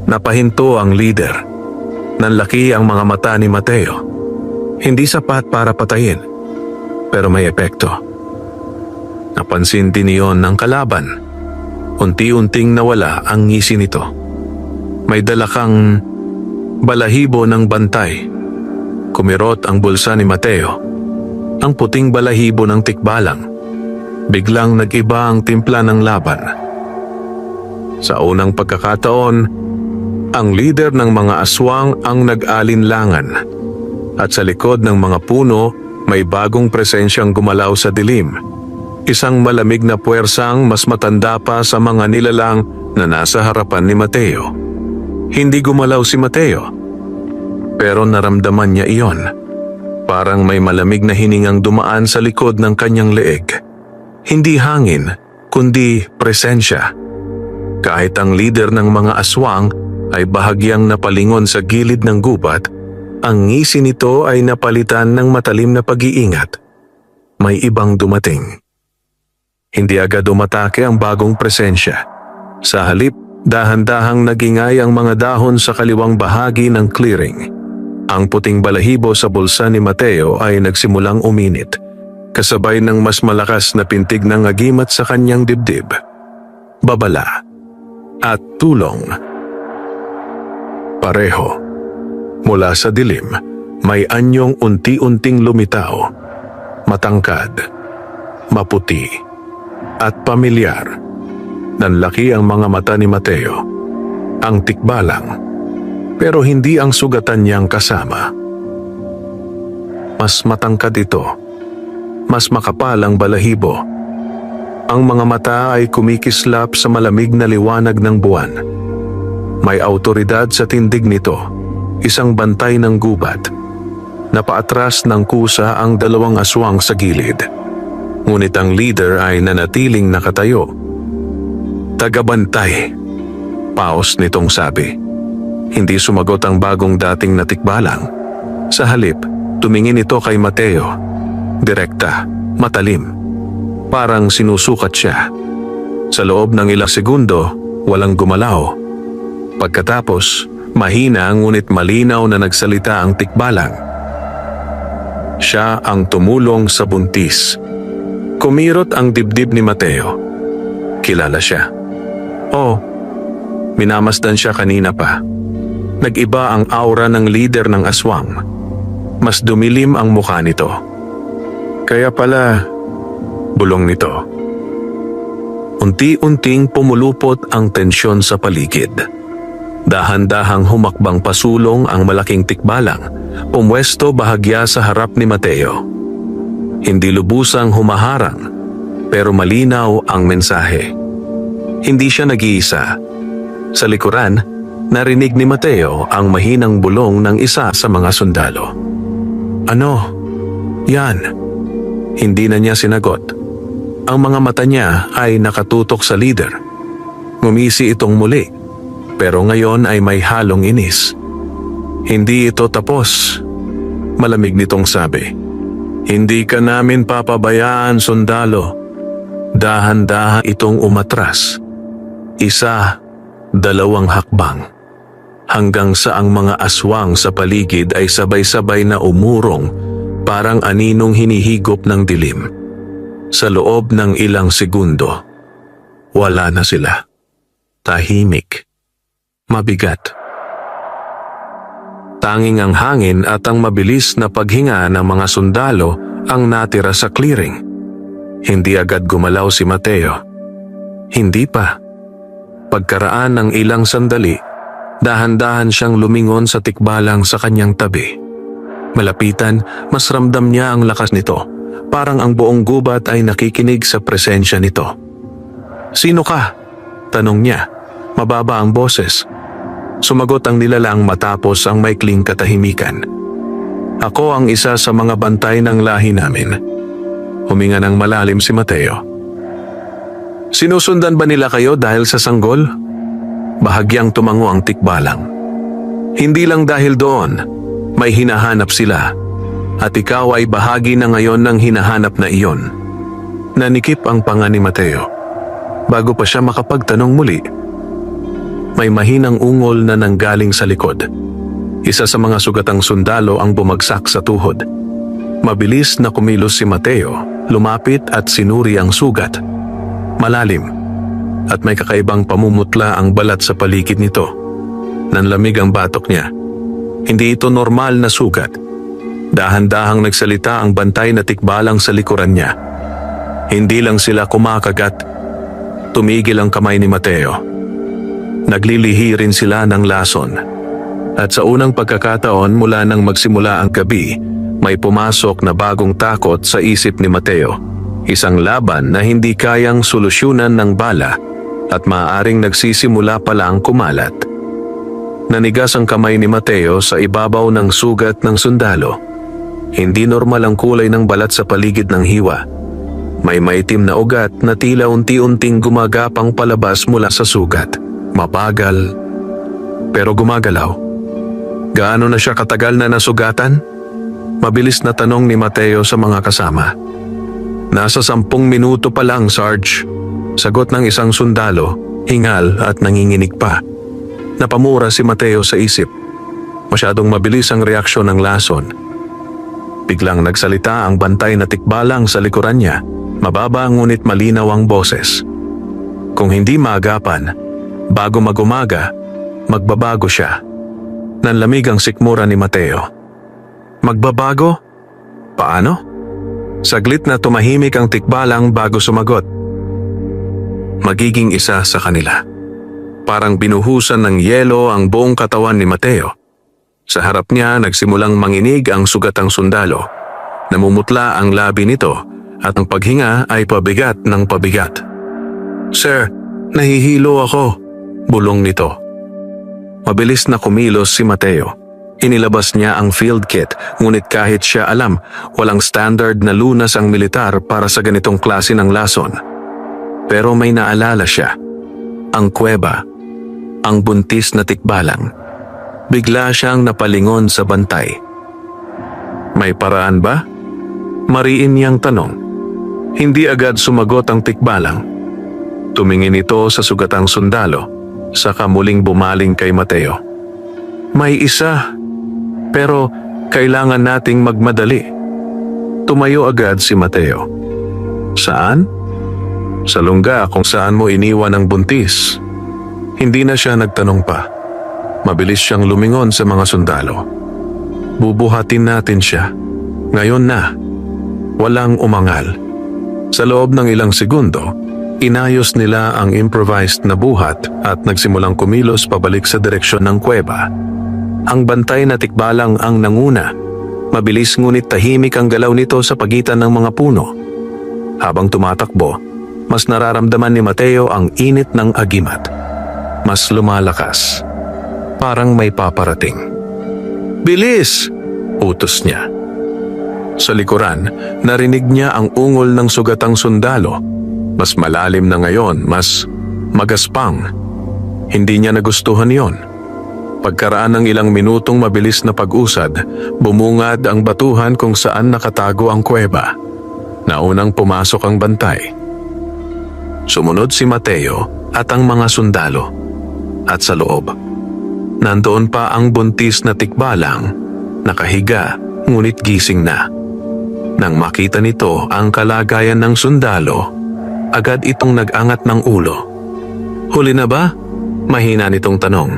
[SPEAKER 1] Napahinto ang leader. Nanlaki ang mga mata ni Mateo. Hindi sapat para patayin, pero may epekto. Napansin din iyon ng kalaban. Unti-unting nawala ang ngisi nito. May dala kang balahibo ng bantay. Kumirot ang bulsa ni Mateo. Ang puting balahibo ng tikbalang. Biglang nag-iba ang timpla ng laban. Sa unang pagkakataon, ang leader ng mga aswang ang nag-alinlangan. At sa likod ng mga puno, may bagong presensyang gumalaw sa dilim. Isang malamig na puwersang mas matanda pa sa mga nilalang na nasa harapan ni Mateo. Hindi gumalaw si Mateo, pero naramdaman niya iyon. Parang may malamig na hiningang dumaan sa likod ng kanyang leeg. Hindi hangin, kundi presensya. Kahit ang leader ng mga aswang ay bahagyang napalingon sa gilid ng gubat, ang ngisi nito ay napalitan ng matalim na pag-iingat. May ibang dumating. Hindi agad umatake ang bagong presensya. Sa halip, dahan-dahang nagingay ang mga dahon sa kaliwang bahagi ng clearing. Ang puting balahibo sa bulsa ni Mateo ay nagsimulang uminit, kasabay ng mas malakas na pintig ng agimat sa kanyang dibdib. Babala at tulong. Pareho. Mula sa dilim, may anyong unti-unting lumitaw. Matangkad, maputi, at pamilyar. Nanlaki ang mga mata ni Mateo. Ang tikbalang, pero hindi ang sugatan niyang kasama. Mas matangkad ito. Mas makapal ang balahibo. Ang mga mata ay kumikislap sa malamig na liwanag ng buwan. May awtoridad sa tindig nito. Isang bantay ng gubat. Napaatras ng kusa ang 2 aswang sa gilid. Ngunit ang leader ay nanatiling nakatayo. Tagabantay. Paos nitong sabi. Hindi sumagot ang bagong dating na tikbalang. Sa halip, tumingin ito kay Mateo. Direkta, matalim. Parang sinusukat siya. Sa loob ng ilang segundo, walang gumalaw. Pagkatapos, mahina ngunit malinaw na nagsalita ang tikbalang. Siya ang tumulong sa buntis. Kumirot ang dibdib ni Mateo. Kilala siya. Oh, minamasdan siya kanina pa. Nag-iba ang aura ng leader ng aswang. Mas dumilim ang mukha nito. Kaya pala, bulong nito. Unti-unting pumulupot ang tensyon sa paligid. Dahan-dahang humakbang pasulong ang malaking tikbalang, pumwesto bahagya sa harap ni Mateo. Hindi lubusang humaharang, pero malinaw ang mensahe. Hindi siya nag-iisa. Sa likuran, narinig ni Mateo ang mahinang bulong ng isa sa mga sundalo. Ano? Yan. Hindi na niya sinagot. Ang mga mata niya ay nakatutok sa leader. Ngumisi itong muli, pero ngayon ay may halong inis. Hindi ito tapos. Malamig nitong sabi. Hindi ka namin papabayaan, sundalo. Dahan-dahan itong umatras. Isa, dalawang hakbang. Hanggang sa ang mga aswang sa paligid ay sabay-sabay na umurong, parang aninong hinihigop ng dilim. Sa loob ng ilang segundo, wala na sila. Tahimik. Mabigat. Tanging ang hangin at ang mabilis na paghinga ng mga sundalo ang natira sa clearing. Hindi agad gumalaw si Mateo. Hindi pa. Pagkaraan ng ilang sandali, dahan-dahan siyang lumingon sa tikbalang sa kanyang tabi. Malapitan, mas ramdam niya ang lakas nito. Parang ang buong gubat ay nakikinig sa presensya nito. Sino ka? Tanong niya. Mababa ang boses. Sumagot ang nilalang matapos ang maikling katahimikan. Ako ang isa sa mga bantay ng lahi namin. Huminga ng malalim si Mateo. Sinusundan ba nila kayo dahil sa sanggol? Bahagyang tumango ang tikbalang. Hindi lang dahil doon, may hinahanap sila. At ikaw ay bahagi na ngayon ng hinahanap na iyon. Nanikip ang panga ni Mateo. Bago pa siya makapagtanong muli, may mahinang ungol na nanggaling sa likod. Isa sa mga sugatang sundalo ang bumagsak sa tuhod. Mabilis na kumilos si Mateo, lumapit at sinuri ang sugat. Malalim, at may kakaibang pamumutla ang balat sa paligid nito. Nanlamig ang batok niya. Hindi ito normal na sugat. Dahan-dahang nagsalita ang bantay na tikbalang sa likuran niya. Hindi lang sila kumakagat. Tumigil ang kamay ni Mateo. Naglilihi rin sila ng lason. At sa unang pagkakataon mula nang magsimula ang gabi, may pumasok na bagong takot sa isip ni Mateo. Isang laban na hindi kayang solusyonan ng bala at maaaring nagsisimula pa lang kumalat. Nanigas ang kamay ni Mateo sa ibabaw ng sugat ng sundalo. Hindi normal ang kulay ng balat sa paligid ng hiwa. May maitim na ugat na tila unti-unting gumagapang palabas mula sa sugat. Mabagal, pero gumagalaw. Gaano na siya katagal na nasugatan? Mabilis na tanong ni Mateo sa mga kasama. Nasa 10 minuto pa lang, Sarge. Sagot ng isang sundalo, hingal at nanginginig pa. Napamura si Mateo sa isip. Masyadong mabilis ang reaksyon ng lason. Biglang nagsalita ang bantay na tikbalang sa likuran niya. Mababa ngunit malinaw ang boses. Kung hindi maagapan, bago mag-umaga, magbabago siya. Nanlamig ang sikmura ni Mateo. Magbabago? Paano? Saglit na tumahimik ang tikbalang bago sumagot. Magiging isa sa kanila. Parang binuhusan ng yelo ang buong katawan ni Mateo. Sa harap niya nagsimulang manginig ang sugatang sundalo. Namumutla ang labi nito at ang paghinga ay pabigat ng pabigat. Sir, nahihilo ako, bulong nito. Mabilis na kumilos si Mateo. Inilabas niya ang field kit, ngunit kahit siya alam, walang standard na lunas ang militar para sa ganitong klase ng lason. Pero may naalala siya. Ang kuweba. ang buntis na tikbalang. Bigla siyang napalingon sa bantay. May paraan ba? Mariin niyang tanong. Hindi agad sumagot ang tikbalang. Tumingin ito sa sugatang sundalo, saka muling bumaling kay Mateo. May isa, pero kailangan nating magmadali. Tumayo agad si Mateo. Saan? Sa lungga kung saan mo iniwan ang buntis. Hindi na siya nagtanong pa. Mabilis siyang lumingon sa mga sundalo. Bubuhatin natin siya. Ngayon na. Walang umangal. Sa loob ng ilang segundo, inayos nila ang improvised na buhat at nagsimulang kumilos pabalik sa direksyon ng kuweba. Ang bantay na tikbalang ang nanguna. Mabilis ngunit tahimik ang galaw nito sa pagitan ng mga puno. Habang tumatakbo, mas nararamdaman ni Mateo ang init ng agimat. Mas lumalakas. Parang may paparating. Bilis! Utos niya. Sa likuran, narinig niya ang ungol ng sugatang sundalo. Mas malalim na ngayon, mas magaspang. Hindi niya nagustuhan yon. Pagkaraan ng ilang minutong mabilis na pag-usad, bumungad ang batuhan kung saan nakatago ang kuweba. Naunang pumasok ang bantay. Sumunod si Mateo at ang mga sundalo. At sa loob, nandoon pa ang buntis na tikbalang, nakahiga ngunit gising na. Nang makita nito ang kalagayan ng sundalo, agad itong nag-angat ng ulo. Huli na ba? Mahina nitong tanong.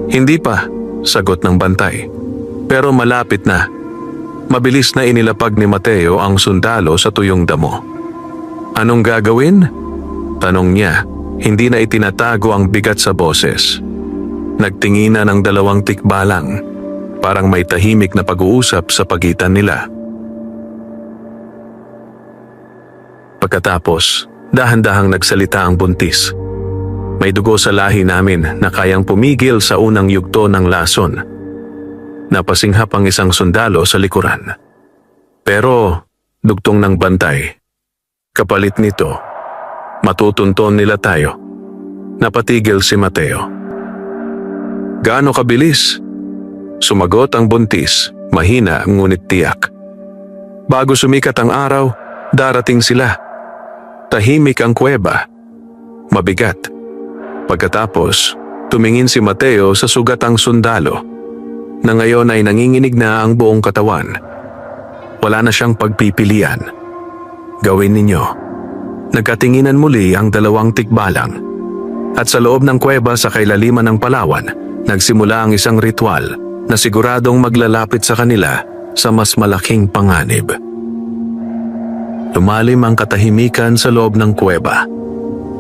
[SPEAKER 1] Hindi pa, sagot ng bantay. Pero malapit na. Mabilis na inilapag ni Mateo ang sundalo sa tuyong damo. Anong gagawin? Tanong niya, hindi na itinatago ang bigat sa boses. Nagtinginan ang dalawang tikbalang, parang may tahimik na pag-uusap sa pagitan nila. Pagkatapos, dahan-dahang nagsalita ang buntis. May dugo sa lahi namin na kayang pumigil sa unang yugto ng lason. Napasinghap ang isang sundalo sa likuran. Pero, dugtong ng bantay. Kapalit nito, matutunton nila tayo. Napatigil si Mateo. Gaano kabilis? Sumagot ang buntis, mahina ngunit tiyak. Bago sumikat ang araw, darating sila. Tahimik ang kuweba. Mabigat. Pagkatapos, tumingin si Mateo sa sugatang sundalo, na ngayon ay nanginginig na ang buong katawan. Wala na siyang pagpipilian. Gawin ninyo. Nagkatinginan muli ang dalawang tikbalang. At sa loob ng kuweba sa kailaliman ng Palawan, nagsimula ang isang ritual na siguradong maglalapit sa kanila sa mas malaking panganib. Lumalim ang katahimikan sa loob ng kuweba.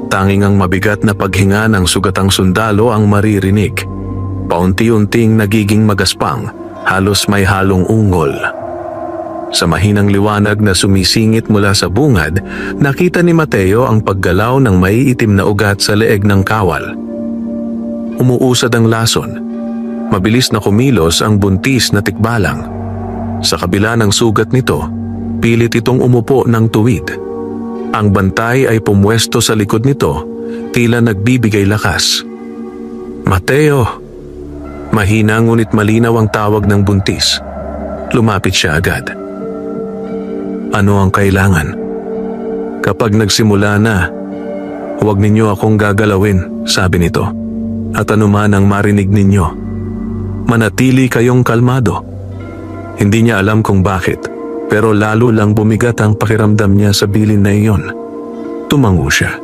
[SPEAKER 1] Tanging ang mabigat na paghinga ng sugatang sundalo ang maririnig. Paunti-unting nagiging magaspang, halos may halong ungol. Sa mahinang liwanag na sumisingit mula sa bungad, nakita ni Mateo ang paggalaw ng maiitim na ugat sa leeg ng kawal. Umuusad ang lason. Mabilis na kumilos ang buntis na tikbalang. Sa kabila ng sugat nito, pilit itong umupo ng tuwid. Ang bantay ay pumwesto sa likod nito, tila nagbibigay lakas. Mateo! Mahina ngunit malinaw ang tawag ng buntis. Lumapit siya agad. Ano ang kailangan? Kapag nagsimula na, huwag ninyo akong gagalawin, sabi nito. At anuman ang marinig ninyo, manatili kayong kalmado. Hindi niya alam kung bakit, pero lalo lang bumigat ang pakiramdam niya sa bilin na iyon. Tumango siya.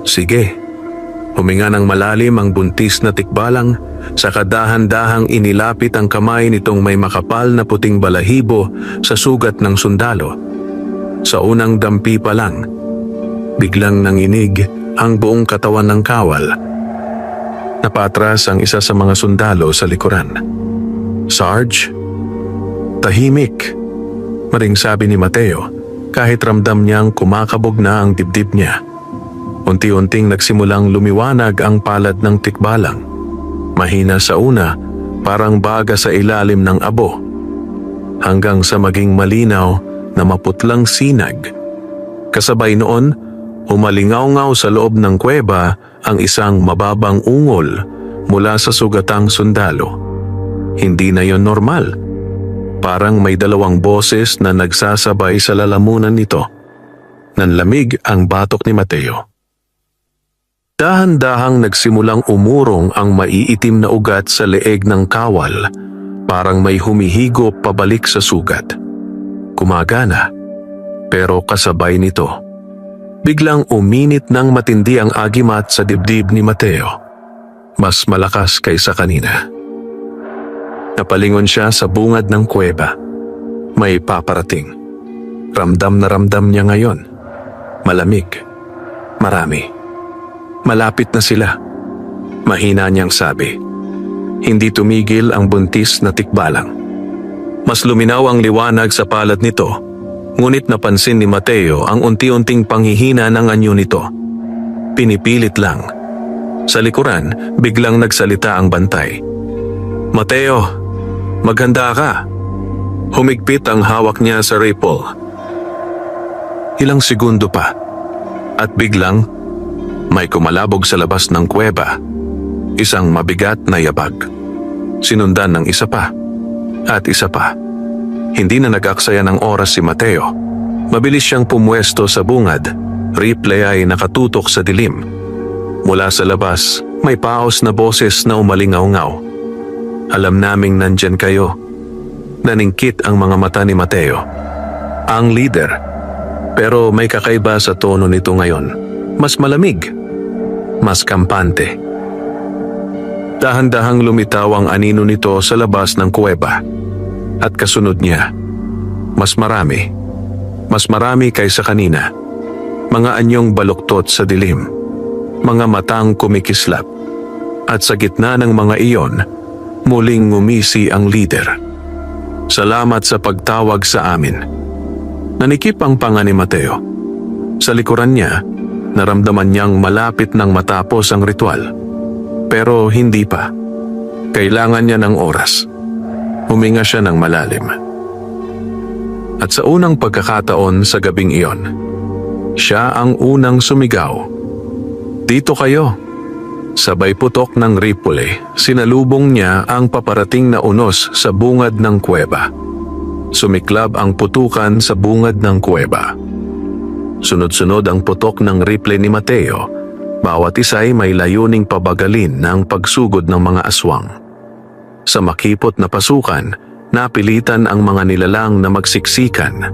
[SPEAKER 1] Sige. Huminga ng malalim ang buntis na tikbalang, saka dahan-dahang inilapit ang kamay nitong may makapal na puting balahibo sa sugat ng sundalo. Sa unang dampi pa lang, biglang nanginig ang buong katawan ng kawal. Napatras ang isa sa mga sundalo sa likuran. Sarge? Tahimik, maring sabi ni Mateo, kahit ramdam niyang kumakabog na ang dibdib niya. Unti-unting nagsimulang lumiwanag ang palad ng tikbalang. Mahina sa una, parang baga sa ilalim ng abo, hanggang sa maging malinaw na maputlang sinag. Kasabay noon, humalingaw-ngaw sa loob ng kuweba ang isang mababang ungol mula sa sugatang sundalo. Hindi na yon normal. Parang may dalawang boses na nagsasabay sa lalamunan nito. Nanlamig ang batok ni Mateo. Dahan-dahang nagsimulang umurong ang maiitim na ugat sa leeg ng kawal, parang may humihigop pabalik sa sugat. Kumagana, pero kasabay nito, biglang uminit ng matindi ang agimat sa dibdib ni Mateo. Mas malakas kaysa kanina. Napalingon siya sa bungad ng kuweba. May paparating. Ramdam na ramdam niya ngayon. Malamig. Marami. Malapit na sila. Mahina niyang sabi. Hindi tumigil ang buntis na tikbalang. Mas luminaw ang liwanag sa palad nito, ngunit napansin ni Mateo ang unti-unting panghihina ng anyo nito. Pinipilit lang. Sa likuran, biglang nagsalita ang bantay. Mateo, maghanda ka. Humigpit ang hawak niya sa rifle. Ilang segundo pa, at biglang may kumalabog sa labas ng kuweba. Isang mabigat na yabag. Sinundan ng isa pa, at isa pa. Hindi na nag-aksaya ng oras si Mateo. Mabilis siyang pumwesto sa bungad. Rifle ay nakatutok sa dilim. Mula sa labas, may paos na boses na umalingaw-ngaw. Alam naming nandyan kayo. Naningkit ang mga mata ni Mateo. Ang leader. Pero may kakaiba sa tono nito ngayon. Mas malamig. Mas kampante. Dahan-dahang lumitaw ang anino nito sa labas ng kuweba. At kasunod niya, mas marami. Mas marami kaysa kanina. Mga anyong baluktot sa dilim. Mga matang kumikislap. At sa gitna ng mga iyon, muling ngumisi ang leader. Salamat sa pagtawag sa amin. Nanikip ang panga ni Mateo. Sa likuran niya, naramdaman niyang malapit nang matapos ang ritual. Pero hindi pa. Kailangan niya ng oras. Huminga siya ng malalim. At sa unang pagkakataon sa gabing iyon, siya ang unang sumigaw. Dito kayo. Sabay putok ng rifle, sinalubong niya ang paparating na unos sa bungad ng kuweba. Sumiklab ang putukan sa bungad ng kuweba. Sunod-sunod ang putok ng rifle ni Mateo. Bawat isa'y may layuning pabagalin ng pagsugod ng mga aswang. Sa makipot na pasukan, napilitan ang mga nilalang na magsiksikan.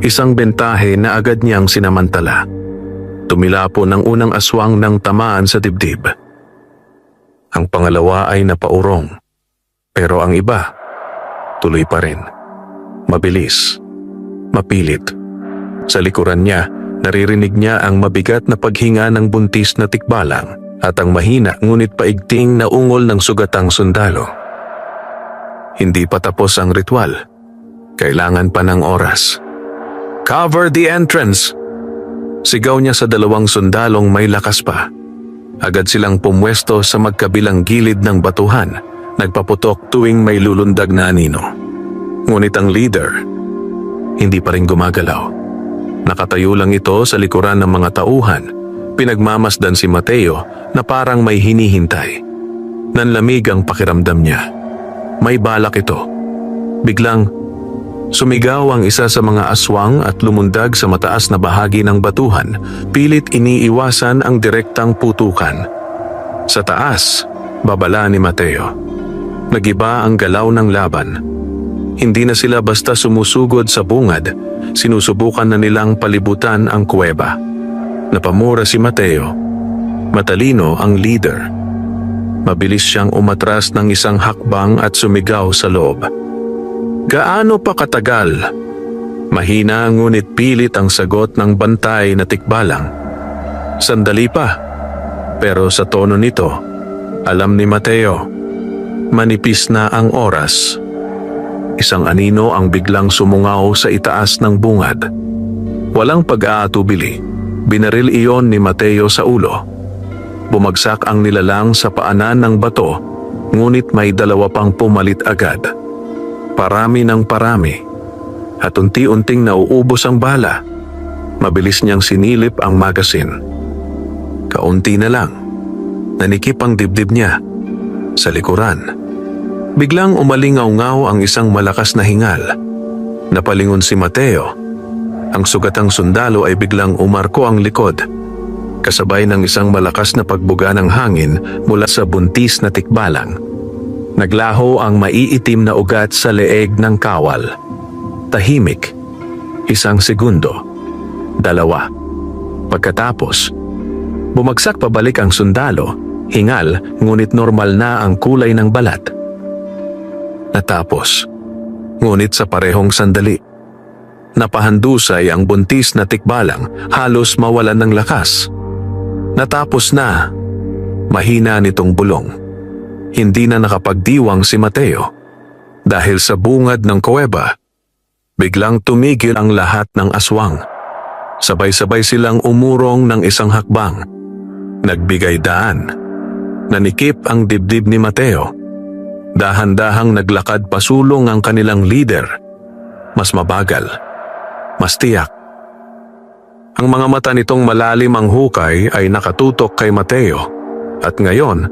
[SPEAKER 1] Isang bentahe na agad niyang sinamantala. Tumilapo ng unang aswang ng tamaan sa dibdib. Ang pangalawa ay napaurong. Pero ang iba, tuloy pa rin. Mabilis. Mapilit. Sa likuran niya, naririnig niya ang mabigat na paghinga ng buntis na tikbalang at ang mahina ngunit paigting na ungol ng sugatang sundalo. Hindi pa tapos ang ritual. Kailangan pa ng oras. Cover the entrance! Sigaw niya sa dalawang sundalong may lakas pa. Agad silang pumwesto sa magkabilang gilid ng batuhan, nagpaputok tuwing may lulundag na anino. Ngunit ang leader, hindi pa rin gumagalaw. Nakatayo lang ito sa likuran ng mga tauhan. Pinagmamasdan si Mateo na parang may hinihintay. Nanlamig ang pakiramdam niya. May balak ito. Biglang, sumigaw ang isa sa mga aswang at lumundag sa mataas na bahagi ng batuhan, pilit iniiwasan ang direktang putukan. Sa taas, babala ni Mateo. Nagiba ang galaw ng laban. Hindi na sila basta sumusugod sa bungad, sinusubukan na nilang palibutan ang kuweba. Napamura si Mateo. Matalino ang leader. Mabilis siyang umatras ng isang hakbang at sumigaw sa loob. Gaano pa katagal? Mahina ngunit pilit ang sagot ng bantay na tikbalang. Sandali pa. Pero sa tono nito, alam ni Mateo, manipis na ang oras. Isang anino ang biglang sumungaw sa itaas ng bungad. Walang pag-aatubili, binaril iyon ni Mateo sa ulo. Bumagsak ang nilalang sa paanan ng bato, ngunit may dalawa pang pumalit agad. Parami ng parami, at unti-unting nauubos ang bala. Mabilis niyang sinilip ang magasin. Kaunti na lang, nanikip ang dibdib niya. Sa likuran, biglang umalingaw-ngaw ang isang malakas na hingal. Napalingon si Mateo. Ang sugatang sundalo ay biglang umarko ang likod, kasabay ng isang malakas na pagbuga ng hangin mula sa buntis na tikbalang. Naglaho ang maiitim na ugat sa leeg ng kawal. Tahimik. 1 segundo. 2. Pagkatapos, bumagsak pabalik ang sundalo, hingal ngunit normal na ang kulay ng balat. Natapos, ngunit sa parehong sandali. Napahandusay ang buntis na tikbalang, halos mawalan ng lakas. Natapos na. Mahina nitong bulong. Hindi na nakapagdiwang si Mateo. Dahil sa bungad ng kuweba, biglang tumigil ang lahat ng aswang. Sabay-sabay silang umurong ng isang hakbang. Nagbigay daan. Nanikip ang dibdib ni Mateo. Dahan-dahang naglakad pasulong ang kanilang leader. Mas mabagal. Mas tiyak. Ang mga mata nitong malalim ang hukay ay nakatutok kay Mateo. At ngayon,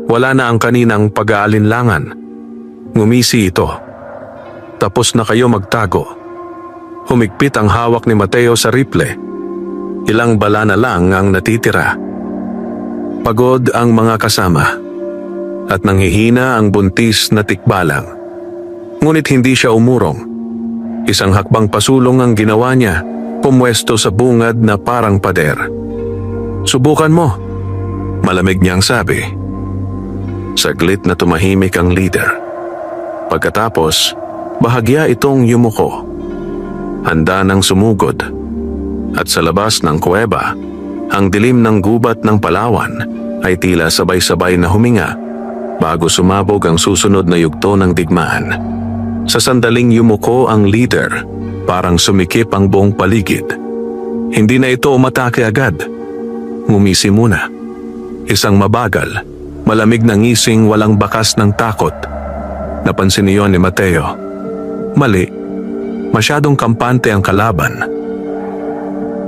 [SPEAKER 1] wala na ang kaninang pag-aalinlangan. Ngumisi ito. Tapos na kayo magtago. Humigpit ang hawak ni Mateo sa rifle. Ilang bala na lang ang natitira. Pagod ang mga kasama. At nanghihina ang buntis na tikbalang. Ngunit hindi siya umurong. Isang hakbang pasulong ang ginawa niya, pumwesto sa bungad na parang pader. Subukan mo, malamig niyang sabi. Saglit na tumahimik ang leader. Pagkatapos, bahagya itong yumuko. Handa ng sumugod. At sa labas ng kuweba, ang dilim ng gubat ng Palawan ay tila sabay-sabay na huminga bago sumabog ang susunod na yugto ng digmaan. Sa sandaling yumuko ang leader, parang sumikip ang buong paligid. Hindi na ito umatake agad. Ngumisi muna. Isang mabagal, malamig na ngising walang bakas ng takot. Napansin niyon ni Mateo. Mali. Masyadong kampante ang kalaban.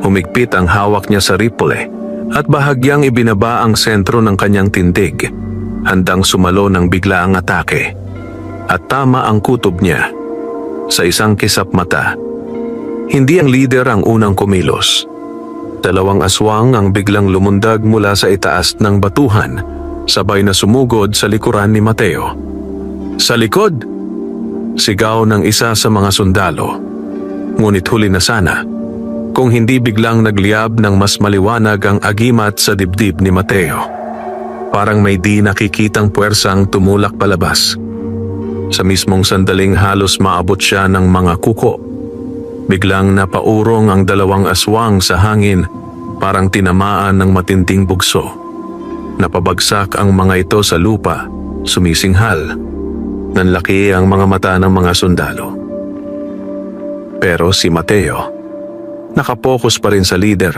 [SPEAKER 1] Humigpit ang hawak niya sa rifle at bahagyang ibinaba ang sentro ng kanyang tindig, handang sumalo ng biglaang atake. At tama ang kutob niya. Sa isang kisap mata. Hindi ang leader ang unang kumilos. 2 aswang ang biglang lumundag mula sa itaas ng batuhan, sabay na sumugod sa likuran ni Mateo. Sa likod! Sigaw ng isa sa mga sundalo. Ngunit huli na sana, kung hindi biglang nagliyab ng mas maliwanag ang agimat sa dibdib ni Mateo. Parang may di nakikitang puwersang tumulak palabas. Sa mismong sandaling halos maabot siya ng mga kuko. Biglang napaurong ang 2 aswang sa hangin, parang tinamaan ng matinding bugso. Napabagsak ang mga ito sa lupa, sumisinghal. Nanlaki ang mga mata ng mga sundalo. Pero si Mateo, nakapokus pa rin sa leader.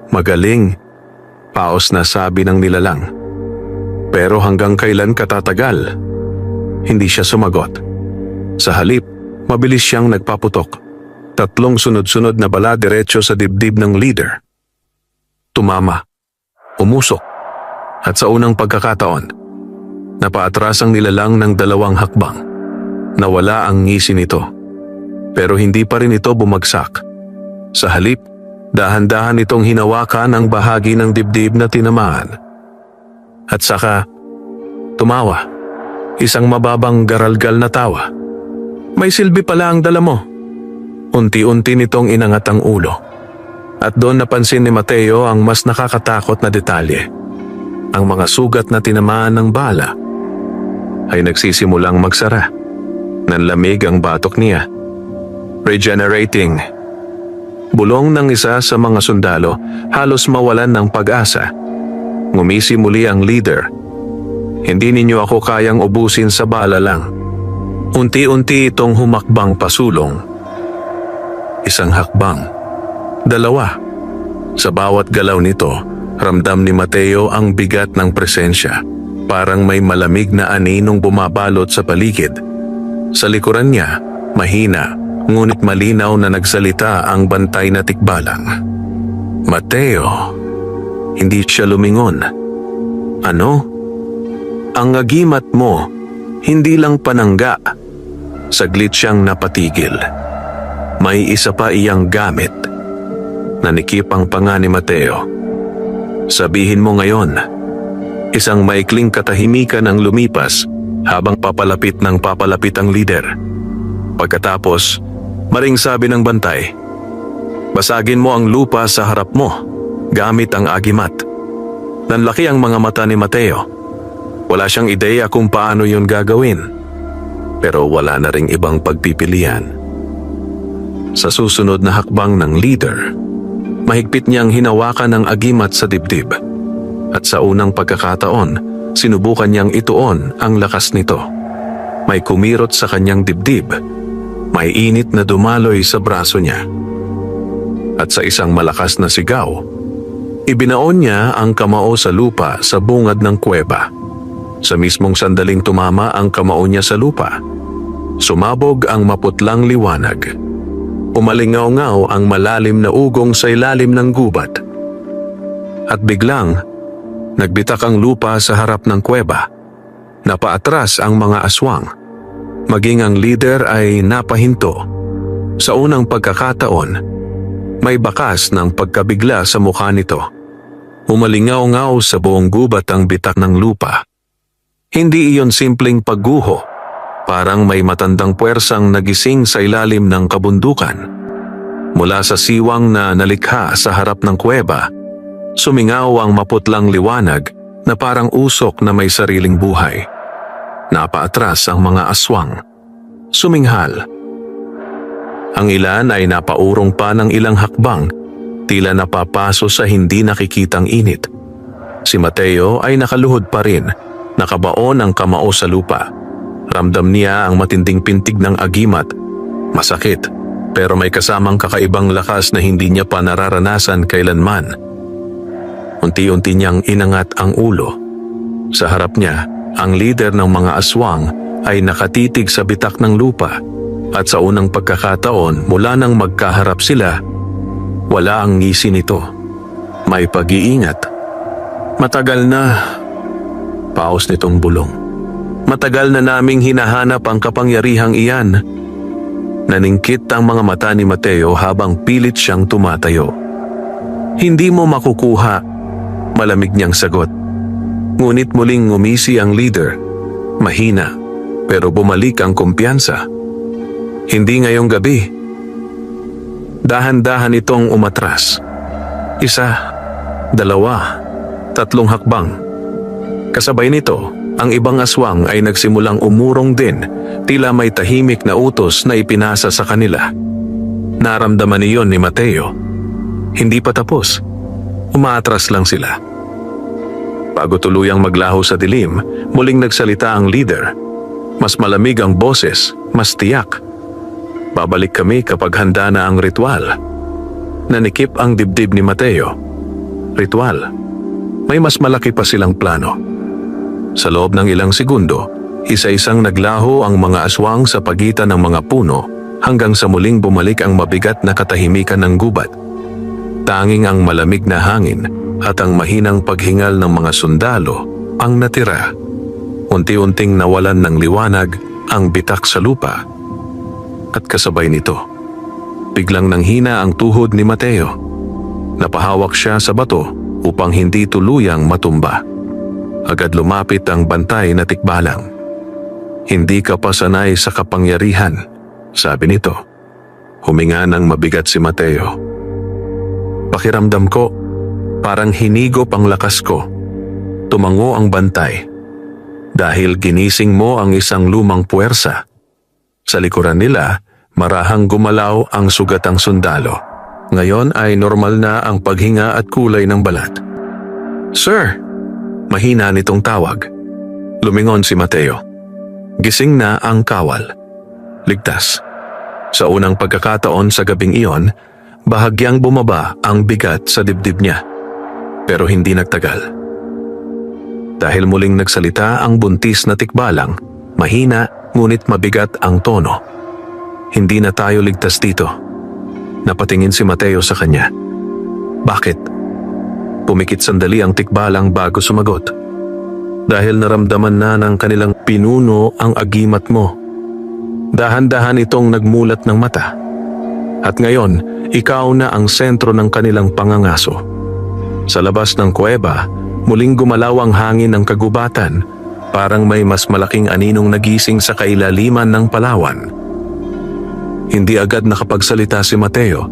[SPEAKER 1] Magaling, paos na sabi ng nilalang. Pero hanggang kailan katatagal? Hindi siya sumagot. Sa halip, mabilis siyang nagpaputok. 3 sunod-sunod na bala diretso sa dibdib ng leader. Tumama, umusok, at sa unang pagkakataon, napaatras ang nilalang ng 2 hakbang. Nawala ang ngisi nito. Pero hindi pa rin ito bumagsak. Sa halip, dahan-dahan itong hinawakan ang bahagi ng dibdib na tinamaan. At saka, tumawa. Isang mababang garalgal na tawa. May silbi pala ang dala mo. Unti-unti nitong inangat ang ulo. At doon napansin ni Mateo ang mas nakakatakot na detalye. Ang mga sugat na tinamaan ng bala ay nagsisimulang magsara. Nanlamig ang batok niya. Regenerating. Bulong ng isa sa mga sundalo, halos mawalan ng pag-asa. Ngumisi muli ang leader. Hindi ninyo ako kayang ubusin sa bala lang. Unti-unti itong humakbang pasulong. 1 hakbang. 2. Sa bawat galaw nito, ramdam ni Mateo ang bigat ng presensya. Parang may malamig na aninong bumabalot sa paligid. Sa likuran niya, mahina, ngunit malinaw na nagsalita ang bantay na tikbalang. Mateo. Hindi siya lumingon. Ano? Ang agimat mo, hindi lang panangga. Saglit siyang napatigil. May isa pa iyang gamit. Nanikip ang panga ni Mateo. Sabihin mo ngayon. Isang maikling katahimikan ang lumipas habang papalapit ang leader. Pagkatapos, maring sabi ng bantay, basagin mo ang lupa sa harap mo gamit ang agimat. Nanlaki ang mga mata ni Mateo. Wala siyang ideya kung paano yun gagawin. Pero wala na ring ibang pagpipilian. Sa susunod na hakbang ng leader, mahigpit niyang hinawakan ang agimat sa dibdib. At sa unang pagkakataon, sinubukan niyang ituon ang lakas nito. May kumirot sa kanyang dibdib. May init na dumaloy sa braso niya. At sa isang malakas na sigaw, ibinaon niya ang kamao sa lupa sa bungad ng kuweba. Sa mismong sandaling tumama ang kamao niya sa lupa, sumabog ang maputlang liwanag. Umalingaw-ngaw ang malalim na ugong sa ilalim ng gubat. At biglang, nagbitak ang lupa sa harap ng kuweba. Napaatras ang mga aswang. Maging ang leader ay napahinto. Sa unang pagkakataon, may bakas ng pagkabigla sa mukha nito. Umalingaw-ngaw sa buong gubat ang bitak ng lupa. Hindi iyon simpleng pagguho, parang may matandang puwersang nagising sa ilalim ng kabundukan. Mula sa siwang na nalikha sa harap ng kuweba, sumingaw ang maputlang liwanag na parang usok na may sariling buhay. Napaatras ang mga aswang. Suminghal. Ang ilan ay napaurong pa ng ilang hakbang, tila napapaso sa hindi nakikitang init. Si Mateo ay nakaluhod pa rin, nakabaon ang kamao sa lupa. Ramdam niya ang matinding pintig ng agimat. Masakit, pero may kasamang kakaibang lakas na hindi niya pa nararanasan kailanman. Unti-unti niyang inangat ang ulo. Sa harap niya, ang leader ng mga aswang ay nakatitig sa bitak ng lupa. At sa unang pagkakataon mula nang magkaharap sila, wala ang ngisi nito. May pag-iingat. Matagal na. Paos nitong bulong. Matagal na naming hinahanap ang kapangyarihang iyan. Naningkit ang mga mata ni Mateo habang pilit siyang tumatayo. Hindi mo makukuha, malamig niyang sagot. Ngunit muling ngumisi ang leader. Mahina, pero bumalik ang kumpiyansa. Hindi ngayong gabi. Dahan-dahan itong umatras. 1, 2, 3 hakbang. Kasabay nito, ang ibang aswang ay nagsimulang umurong din, tila may tahimik na utos na ipinasa sa kanila. Naramdaman niyon ni Mateo. Hindi pa tapos. Umaatras lang sila. Bago tuluyang maglaho sa dilim, muling nagsalita ang leader. Mas malamig ang boses, mas tiyak. Babalik kami kapag handa na ang ritual. Nanikip ang dibdib ni Mateo. Ritual. May mas malaki pa silang plano. Sa loob ng ilang segundo, isa-isang naglaho ang mga aswang sa pagitan ng mga puno hanggang sa muling bumalik ang mabigat na katahimikan ng gubat. Tanging ang malamig na hangin at ang mahinang paghingal ng mga sundalo ang natira. Unti-unting nawalan ng liwanag ang bitak sa lupa. At kasabay nito, biglang nanghina ang tuhod ni Mateo. Napahawak siya sa bato upang hindi tuluyang matumba. Agad lumapit ang bantay na tikbalang. Hindi ka pa sanay sa kapangyarihan, sabi nito. Huminga ng mabigat si Mateo. Pakiramdam ko, parang hinigop ang lakas ko. Tumango ang bantay. Dahil ginising mo ang isang lumang puwersa. Sa likuran nila, marahang gumalaw ang sugatang sundalo. Ngayon ay normal na ang paghinga at kulay ng balat. Sir! Mahina nitong tawag. Lumingon si Mateo. Gising na ang kawal. Ligtas. Sa unang pagkakataon sa gabing iyon, bahagyang bumaba ang bigat sa dibdib niya. Pero hindi nagtagal. Dahil muling nagsalita ang buntis na tikbalang, mahina ngunit mabigat ang tono. Hindi na tayo ligtas dito. Napatingin si Mateo sa kanya. Bakit? Pumikit sandali ang tikbalang bago sumagot. dahil naramdaman na ng kanilang pinuno ang agimat mo. Dahan-dahan itong nagmulat ng mata. At ngayon, ikaw na ang sentro ng kanilang pangangaso. Sa labas ng kuweba, muling gumalaw ang hangin ng kagubatan, parang may mas malaking aninong nagising sa kailaliman ng palawan. Hindi agad nakapagsalita si Mateo.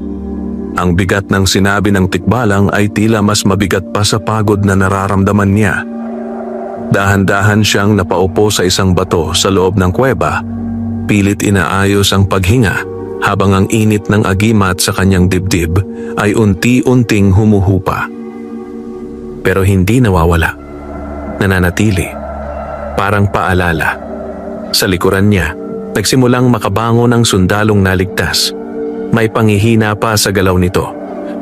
[SPEAKER 1] Ang bigat ng sinabi ng tikbalang ay tila mas mabigat pa sa pagod na nararamdaman niya. Dahan-dahan siyang napaupo sa isang bato sa loob ng kuweba, pilit inaayos ang paghinga habang ang init ng agimat sa kanyang dibdib ay unti-unting humuhupa. Pero hindi nawawala. Nananatili. Parang paalala. Sa likuran niya, nagsimulang makabangon ang sundalong naligtas. May panghihina pa sa galaw nito,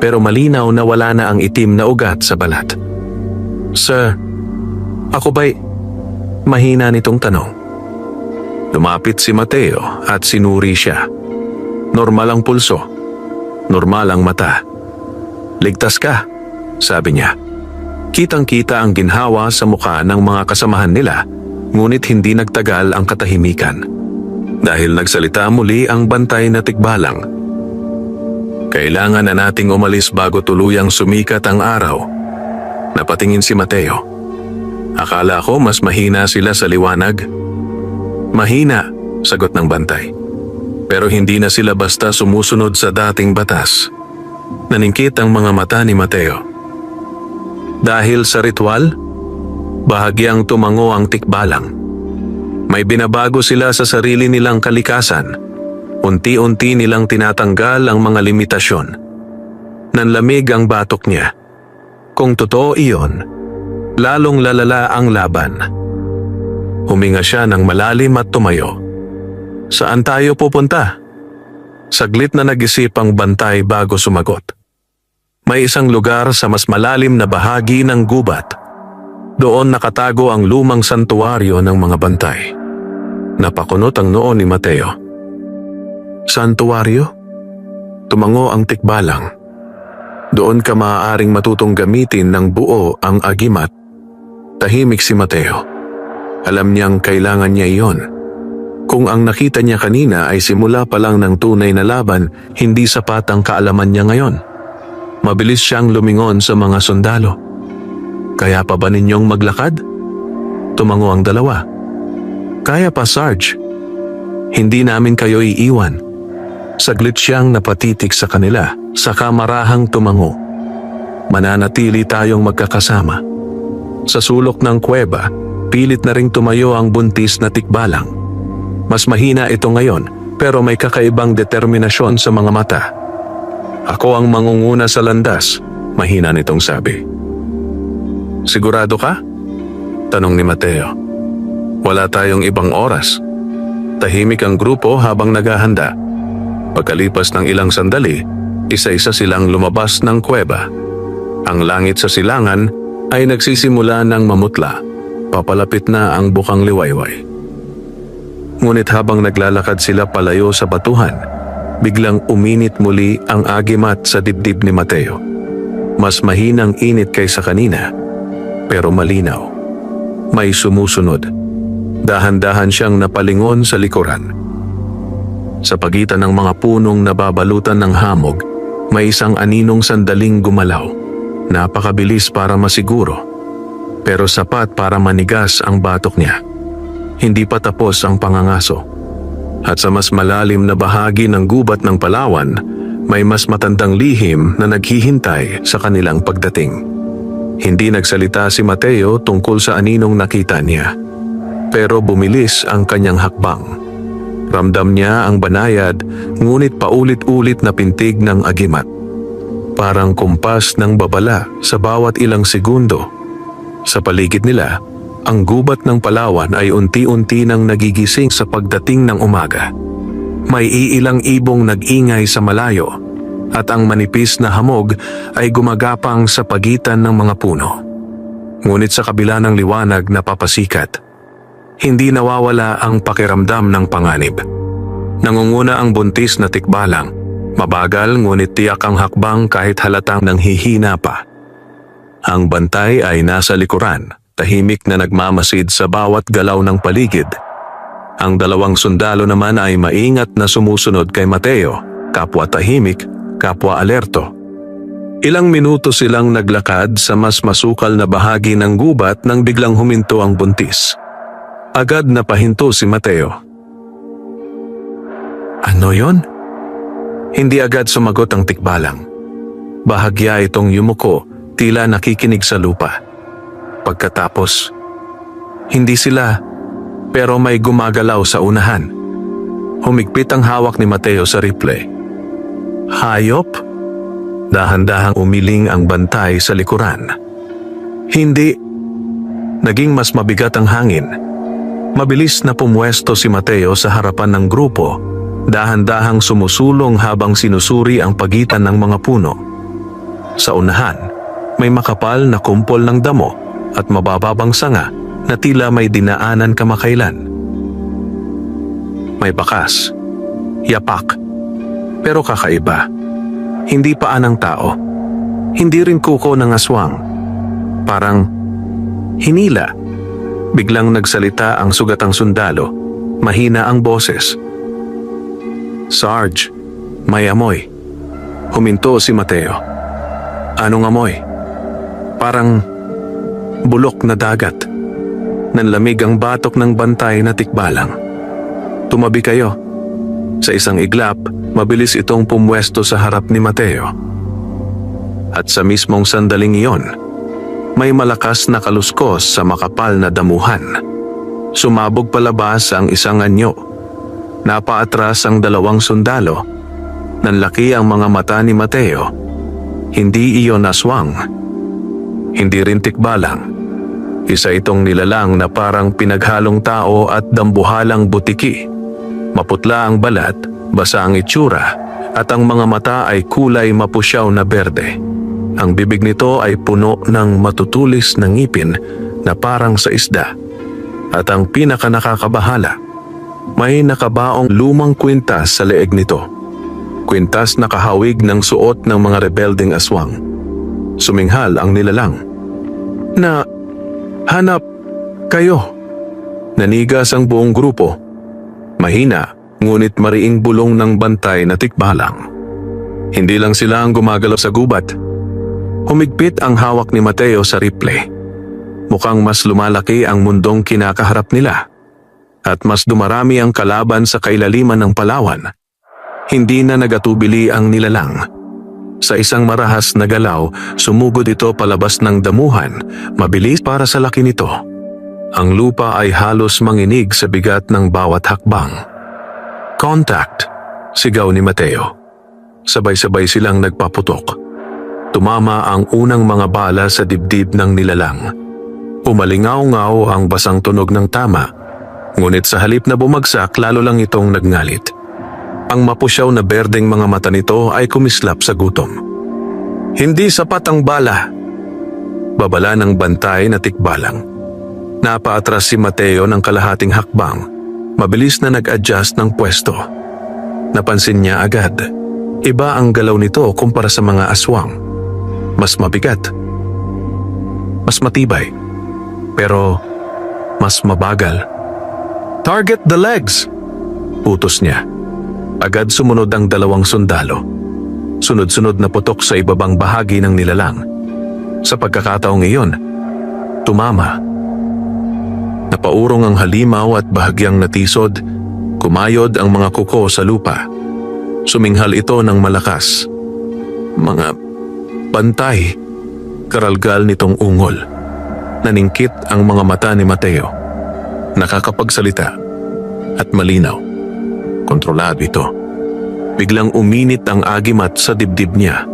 [SPEAKER 1] pero malinaw na wala na ang itim na ugat sa balat. "Sir, ako ba'y..." mahina nitong tanong. Lumapit si Mateo at sinuri siya. Normal ang pulso. Normal ang mata. "Ligtas ka," sabi niya. Kitang-kita ang ginhawa sa mukha ng mga kasamahan nila, ngunit hindi nagtagal ang katahimikan. Dahil nagsalita muli ang bantay na tikbalang. "Kailangan na nating umalis bago tuluyang sumikat ang araw." Napatingin si Mateo. "Akala ko mas mahina sila sa liwanag." "Mahina," sagot ng bantay. "Pero hindi na sila basta sumusunod sa dating batas." Naningkit ang mga mata ni Mateo. Dahil sa ritual, bahagyang tumango ang tikbalang. May binabago sila sa sarili nilang kalikasan. Unti-unti nilang tinatanggal ang mga limitasyon. Nanlamig ang batok niya. Kung totoo iyon, lalong lalala ang laban. Huminga siya ng malalim at tumayo. "Saan tayo pupunta?" Saglit na nag-isip ang bantay bago sumagot. "May isang lugar sa mas malalim na bahagi ng gubat. Doon nakatago ang lumang santuwaryo ng mga bantay." Napakunot ang noo ni Mateo. "Santuwaryo?" Tumango ang tikbalang. "Doon ka maaaring matutong gamitin ng buo ang agimat." Tahimik si Mateo. Alam niyang kailangan niya iyon. Kung ang nakita niya kanina ay simula pa lang ng tunay na laban, hindi sapat ang kaalaman niya ngayon. Mabilis siyang lumingon sa mga sundalo. "Kaya pa ba ninyong maglakad?" Tumango ang dalawa. "Kaya pa, Sarge. Hindi namin kayo iiwan." Saglit siyang napatitig sa kanila, saka marahang tumango. "Mananatili tayong magkakasama." Sa sulok ng kuweba, pilit na ring tumayo ang buntis na tikbalang. Mas mahina ito ngayon, pero may kakaibang determinasyon sa mga mata. "Ako ang mangunguna sa landas," mahina nitong sabi. "Sigurado ka?" tanong ni Mateo. "Wala tayong ibang oras." Tahimik ang grupo habang naghahanda. Pagkalipas ng ilang sandali, isa-isa silang lumabas ng kuweba. Ang langit sa silangan ay nagsisimula ng mamutla. Papalapit na ang bukang liwayway. Ngunit habang naglalakad sila palayo sa batuhan, biglang uminit muli ang agimat sa dibdib ni Mateo. Mas mahinang init kaysa kanina, pero malinaw. May sumusunod. Dahan-dahan siyang napalingon sa likuran. Sa pagitan ng mga punong nababalutan ng hamog, may isang aninong sandaling gumalaw. Napakabilis para masiguro, pero sapat para manigas ang batok niya. Hindi pa tapos ang pangangaso. At sa mas malalim na bahagi ng gubat ng Palawan, may mas matandang lihim na naghihintay sa kanilang pagdating. Hindi nagsalita si Mateo tungkol sa aninong nakita niya, pero bumilis ang kanyang hakbang. Ramdam niya ang banayad, ngunit paulit-ulit na pintig ng agimat. Parang kumpas ng babala sa bawat ilang segundo. Sa paligid nila, ang gubat ng Palawan ay unti-unti nang nagigising sa pagdating ng umaga. May iilang ibong nag-ingay sa malayo, at ang manipis na hamog ay gumagapang sa pagitan ng mga puno. Ngunit sa kabila ng liwanag na papasikat, hindi nawawala ang pakiramdam ng panganib. Nangunguna ang buntis na tikbalang. Mabagal ngunit tiyak ang hakbang kahit halatang nanghihina pa. Ang bantay ay nasa likuran, tahimik na nagmamasid sa bawat galaw ng paligid. Ang dalawang sundalo naman ay maingat na sumusunod kay Mateo, kapwa tahimik, kapwa alerto. Ilang minuto silang naglakad sa mas masukal na bahagi ng gubat nang biglang huminto ang buntis. Agad na pahinto si Mateo. Ano yon? Hindi agad sumagot ang tikbalang. Bahagya itong yumuko, tila nakikinig sa lupa. Pagkatapos, hindi sila, pero may gumagalaw sa unahan. Humigpit ang hawak ni Mateo sa rifle. Hayop? Dahan-dahang umiling ang bantay sa likuran. Hindi. Naging mas mabigat ang hangin. Mabilis na pumwesto si Mateo sa harapan ng grupo, dahan-dahang sumusulong habang sinusuri ang pagitan ng mga puno. Sa unahan, may makapal na kumpol ng damo at mabababang sanga na tila may dinaanan kamakailan. May bakas, yapak, pero kakaiba. Hindi paa ng tao, hindi rin kuko ng aswang. Parang hinila. Biglang nagsalita ang sugatang sundalo, mahina ang boses. Sarge, may amoy. Huminto si Mateo. Anong amoy? Parang bulok na dagat. Nanlamig ang batok ng bantay na tikbalang. Tumabi kayo. Sa isang iglap, mabilis itong pumwesto sa harap ni Mateo. At sa mismong sandaling iyon, may malakas na kaluskos sa makapal na damuhan. Sumabog palabas ang isang anyo. Napaatras ang dalawang sundalo. Nanlaki ang mga mata ni Mateo. Hindi iyon aswang. Hindi rin tikbalang. Isa itong nilalang na parang pinaghalong tao at dambuhalang butiki. Maputla ang balat, basa ang itsura, at ang mga mata ay kulay mapusyaw na berde. Ang bibig nito ay puno ng matutulis na ngipin na parang sa isda. At ang pinaka nakakabahala, may nakabaong lumang kwintas sa leeg nito. Kwintas na kahawig ng suot ng mga rebelding aswang. Suminghal ang nilalang. Na, hanap kayo. Nanigas ang buong grupo. Mahina, ngunit mariing bulong ng bantay na tikbalang. Hindi lang sila ang gumagalaw sa gubat. Humigpit ang hawak ni Mateo sa rifle. Mukhang mas lumalaki ang mundong kinakaharap nila. At mas dumarami ang kalaban sa kailaliman ng Palawan. Hindi na nagatubili ang nilalang. Sa isang marahas na galaw, sumugod ito palabas ng damuhan, mabilis para sa laki nito. Ang lupa ay halos manginig sa bigat ng bawat hakbang. Contact! Sigaw ni Mateo. Sabay-sabay silang nagpaputok. Tumama ang unang mga bala sa dibdib ng nilalang. Umalingaw-ngaw ang basang tunog ng tama, ngunit sa halip na bumagsak lalo lang itong nagngalit. Ang mapusyaw na berdeng mga mata nito ay kumislap sa gutom. Hindi sapat ang bala. Babala ng bantay na tikbalang. Napaatras si Mateo ng kalahating hakbang. Mabilis na nag-adjust ng pwesto. Napansin niya agad. Iba ang galaw nito kumpara sa mga aswang. Mas mabigat. Mas matibay. Pero mas mabagal. Target the legs! Utos niya. Agad sumunod ang dalawang sundalo. Sunod-sunod na putok sa ibabang bahagi ng nilalang. Sa pagkakataong iyon, tumama. Napaurong ang halimaw at bahagyang natisod, kumayod ang mga kuko sa lupa. Suminghal ito ng malakas. Mga bantay, karalgal nitong ungol. Naningkit ang mga mata ni Mateo. Nakakapagsalita at malinaw. Kontrolado ito. Biglang uminit ang agimat sa dibdib niya.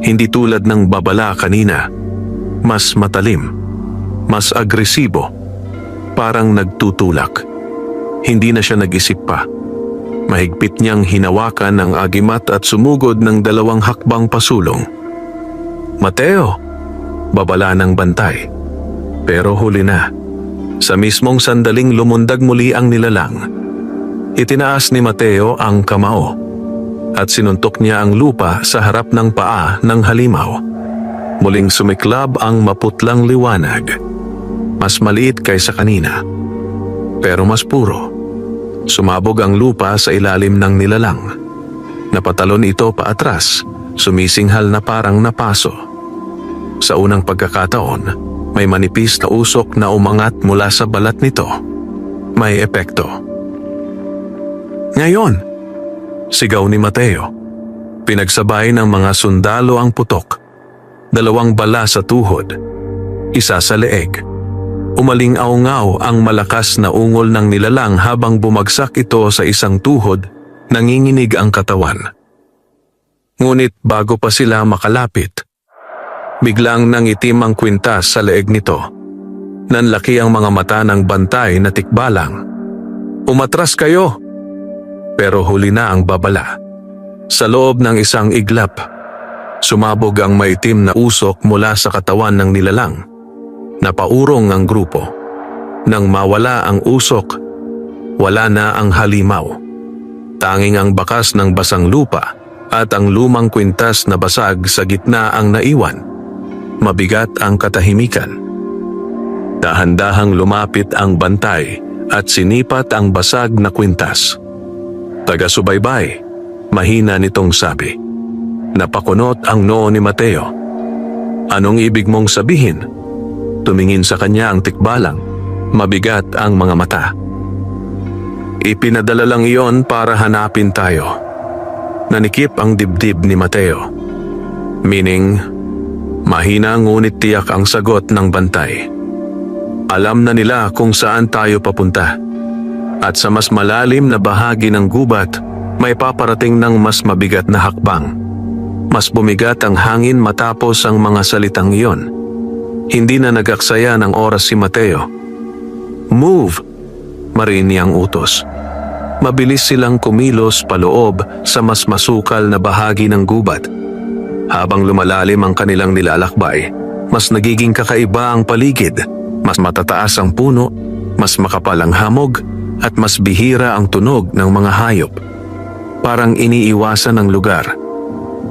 [SPEAKER 1] Hindi tulad ng babala kanina. Mas matalim. Mas agresibo. Parang nagtutulak. Hindi na siya nag-isip pa. Mahigpit niyang hinawakan ang agimat at sumugod ng dalawang hakbang pasulong. Mateo! Babala ng bantay. Pero huli na. Sa mismong sandaling lumundag muli ang nilalang. Itinaas ni Mateo ang kamao at sinuntok niya ang lupa sa harap ng paa ng halimaw. Muling sumiklab ang maputlang liwanag. Mas maliit kaysa kanina, pero mas puro. Sumabog ang lupa sa ilalim ng nilalang. Napatalon ito paatras, sumisinghal na parang napaso. Sa unang pagkakataon, may manipis na usok na umangat mula sa balat nito. May epekto. Ngayon, sigaw ni Mateo. Pinagsabay ng mga sundalo ang putok. 2 bala sa tuhod, 1 sa leeg. Umaling-aungaw ang malakas na ungol ng nilalang habang bumagsak ito sa isang tuhod, nanginginig ang katawan. Ngunit bago pa sila makalapit, biglang nangitim ang kwintas sa leeg nito. Nanlaki ang mga mata ng bantay na tikbalang. Umatras kayo! Pero huli na ang babala. Sa loob ng isang iglap, sumabog ang maitim na usok mula sa katawan ng nilalang. Napaurong ang grupo. Nang mawala ang usok, wala na ang halimaw. Tanging ang bakas ng basang lupa at ang lumang kwintas na basag sa gitna ang naiwan. Mabigat ang katahimikan. Dahan-dahang lumapit ang bantay at sinipat ang basag na kwintas. Taga-subaybay, mahina nitong sabi. Napakunot ang noo ni Mateo. Anong ibig mong sabihin? Tumingin sa kanya ang tikbalang. Mabigat ang mga mata. Ipinadala lang iyon para hanapin tayo. Nanikip ang dibdib ni Mateo. Meaning, mahina ngunit tiyak ang sagot ng bantay. Alam na nila kung saan tayo papunta. At sa mas malalim na bahagi ng gubat, may paparating ng mas mabigat na hakbang. Mas bumigat ang hangin matapos ang mga salitang iyon. Hindi na nagaksaya ng oras si Mateo. Move! Marini ang utos. Mabilis silang kumilos paloob sa mas masukal na bahagi ng gubat. Habang lumalalim ang kanilang nilalakbay, mas nagiging kakaiba ang paligid. Mas matataas ang puno, mas makapal ang hamog, at mas bihira ang tunog ng mga hayop. Parang iniiwasan ang lugar.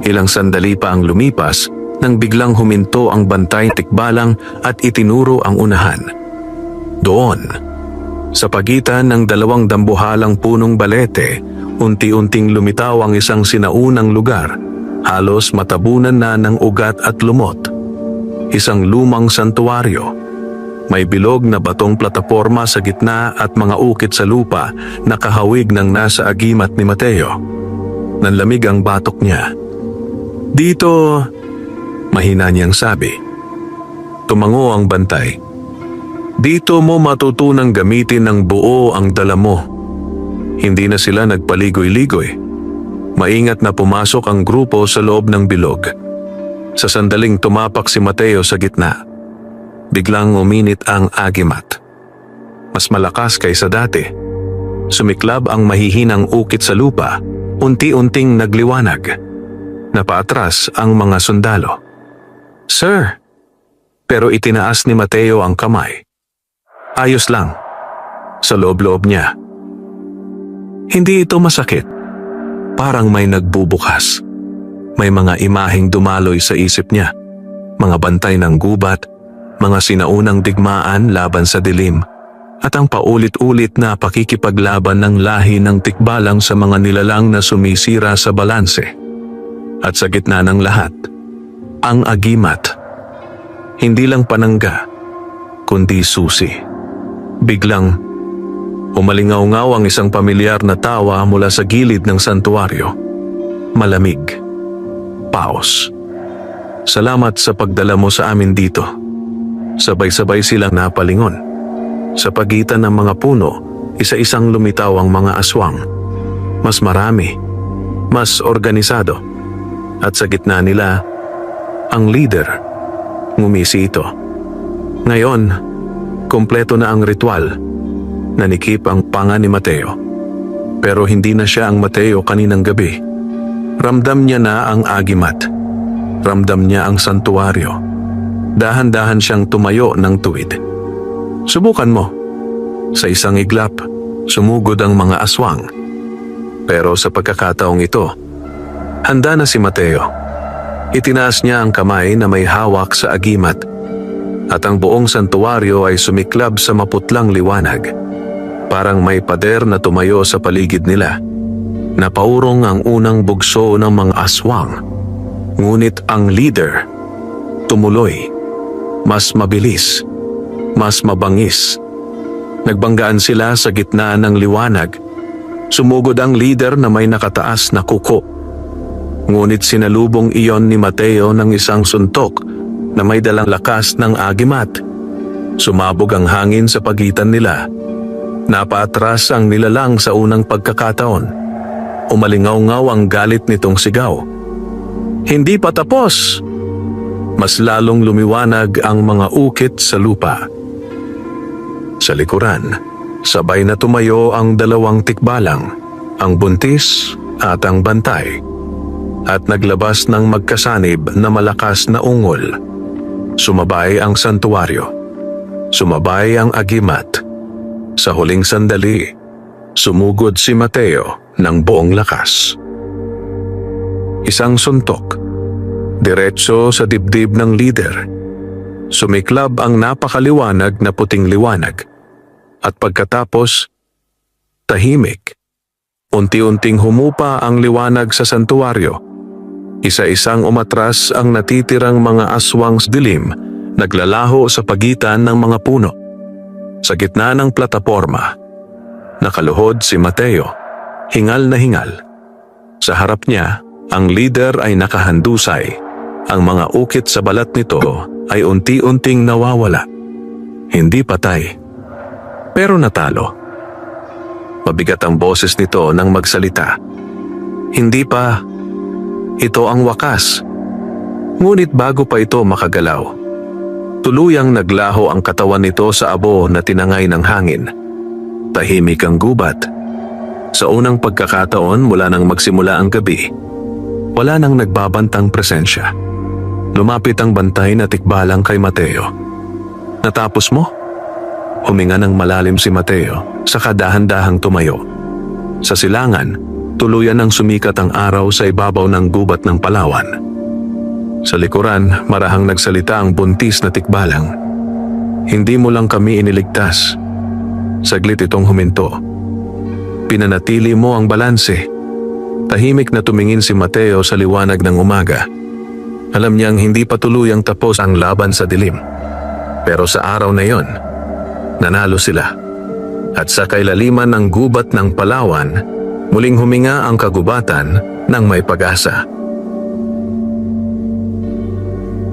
[SPEAKER 1] Ilang sandali pa ang lumipas nang biglang huminto ang bantay tikbalang at itinuro ang unahan. Doon, sa pagitan ng 2 dambuhalang punong balete, unti-unting lumitaw ang isang sinaunang lugar, halos matabunan na ng ugat at lumot. Isang lumang santuaryo. May bilog na batong plataporma sa gitna at mga ukit sa lupa na kahawig ng nasa agimat ni Mateo. Nanlamig ang batok niya. Dito, mahina niyang sabi. Tumango ang bantay. Dito mo matutunang gamitin ng buo ang dala mo. Hindi na sila nagpaligoy-ligoy. Maingat na pumasok ang grupo sa loob ng bilog. Sa sandaling tumapak si Mateo sa gitna. Biglang uminit ang agimat. Mas malakas kaysa dati. Sumiklab ang mahihinang ukit sa lupa. Unti-unting nagliwanag. Napaatras ang mga sundalo. Sir! Pero itinaas ni Mateo ang kamay. Ayos lang. Sa loob-loob niya. Hindi ito masakit. Parang may nagbubukas. May mga imaheng dumaloy sa isip niya. Mga bantay ng gubat, mga sinaunang digmaan laban sa dilim, at ang paulit-ulit na pakikipaglaban ng lahi ng tikbalang sa mga nilalang na sumisira sa balanse. At sa gitna ng lahat, ang agimat. Hindi lang panangga, kundi susi. Biglang, umalingaw-ngaw ang isang pamilyar na tawa mula sa gilid ng santuaryo. Malamig. Paus. Salamat sa pagdala mo sa amin dito. Sabay-sabay silang napalingon. Sa pagitan ng mga puno, isa-isang lumitaw ang mga aswang. Mas marami, mas organisado. At sa gitna nila, ang leader. Ngumisi ito. Ngayon, kumpleto na ang ritual. Nanikip ang panga ni Mateo. Pero hindi na siya ang Mateo kaninang gabi. Ramdam niya na ang agimat. Ramdam niya ang santuaryo. Dahan-dahan siyang tumayo ng tuwid. Subukan mo. Sa isang iglap, sumugod ang mga aswang. Pero sa pagkakataong ito, handa na si Mateo. Itinaas niya ang kamay na may hawak sa agimat. at ang buong santuwaryo ay sumiklab sa maputlang liwanag. Parang may pader na tumayo sa paligid nila. Napaurong ang unang bugso ng mga aswang. Ngunit ang leader, tumuloy. Mas mabilis, mas mabangis. Nagbanggaan sila sa gitna ng liwanag. Sumugod ang leader na may nakataas na kuko. Ngunit sinalubong iyon ni Mateo ng isang suntok na may dalang lakas ng agimat. Sumabog ang hangin sa pagitan nila. Napaatras ang nilalang sa unang pagkakataon. Umalingaw-ngaw ang galit nitong sigaw. Hindi pa tapos! Mas lalong lumiwanag ang mga ukit sa lupa. Sa likuran, sabay na tumayo ang dalawang tikbalang, ang buntis at ang bantay, at naglabas ng magkasanib na malakas na ungol. Sumabay ang santuwaryo. Sumabay ang agimat. Sa huling sandali, sumugod si Mateo ng buong lakas. Isang suntok, diretso sa dibdib ng leader. Sumiklab ang napakaliwanag na puting liwanag. At pagkatapos, tahimik. Unti-unting humupa ang liwanag sa santuwaryo. Isa-isang umatras ang natitirang mga aswang dilim, naglalaho sa pagitan ng mga puno. Sa gitna ng plataporma, nakaluhod si Mateo, hingal na hingal. Sa harap niya, ang leader ay nakahandusay. Ang mga ukit sa balat nito ay unti-unting nawawala. Hindi patay, pero natalo. Mabigat ang boses nito nang magsalita. Hindi pa. Ito ang wakas. Ngunit bago pa ito makagalaw, tuluyang naglaho ang katawan nito sa abo na tinangay ng hangin. Tahimik ang gubat. Sa unang pagkakataon mula nang magsimula ang gabi, wala nang nagbabantang presensya. Lumapit ang bantay na tikbalang kay Mateo. Natapos mo? Huminga ng malalim si Mateo, saka dahan-dahang tumayo. Sa silangan, tuluyan ang sumikat ang araw sa ibabaw ng gubat ng Palawan. Sa likuran, marahang nagsalita ang buntis na tikbalang. Hindi mo lang kami iniligtas. Saglit itong huminto. Pinanatili mo ang balanse. Tahimik na tumingin si Mateo sa liwanag ng umaga. Alam niyang hindi pa tuluyang tapos ang laban sa dilim. Pero sa araw na yon, nanalo sila. At sa kailaliman ng gubat ng Palawan, muling huminga ang kagubatan ng may pag-asa.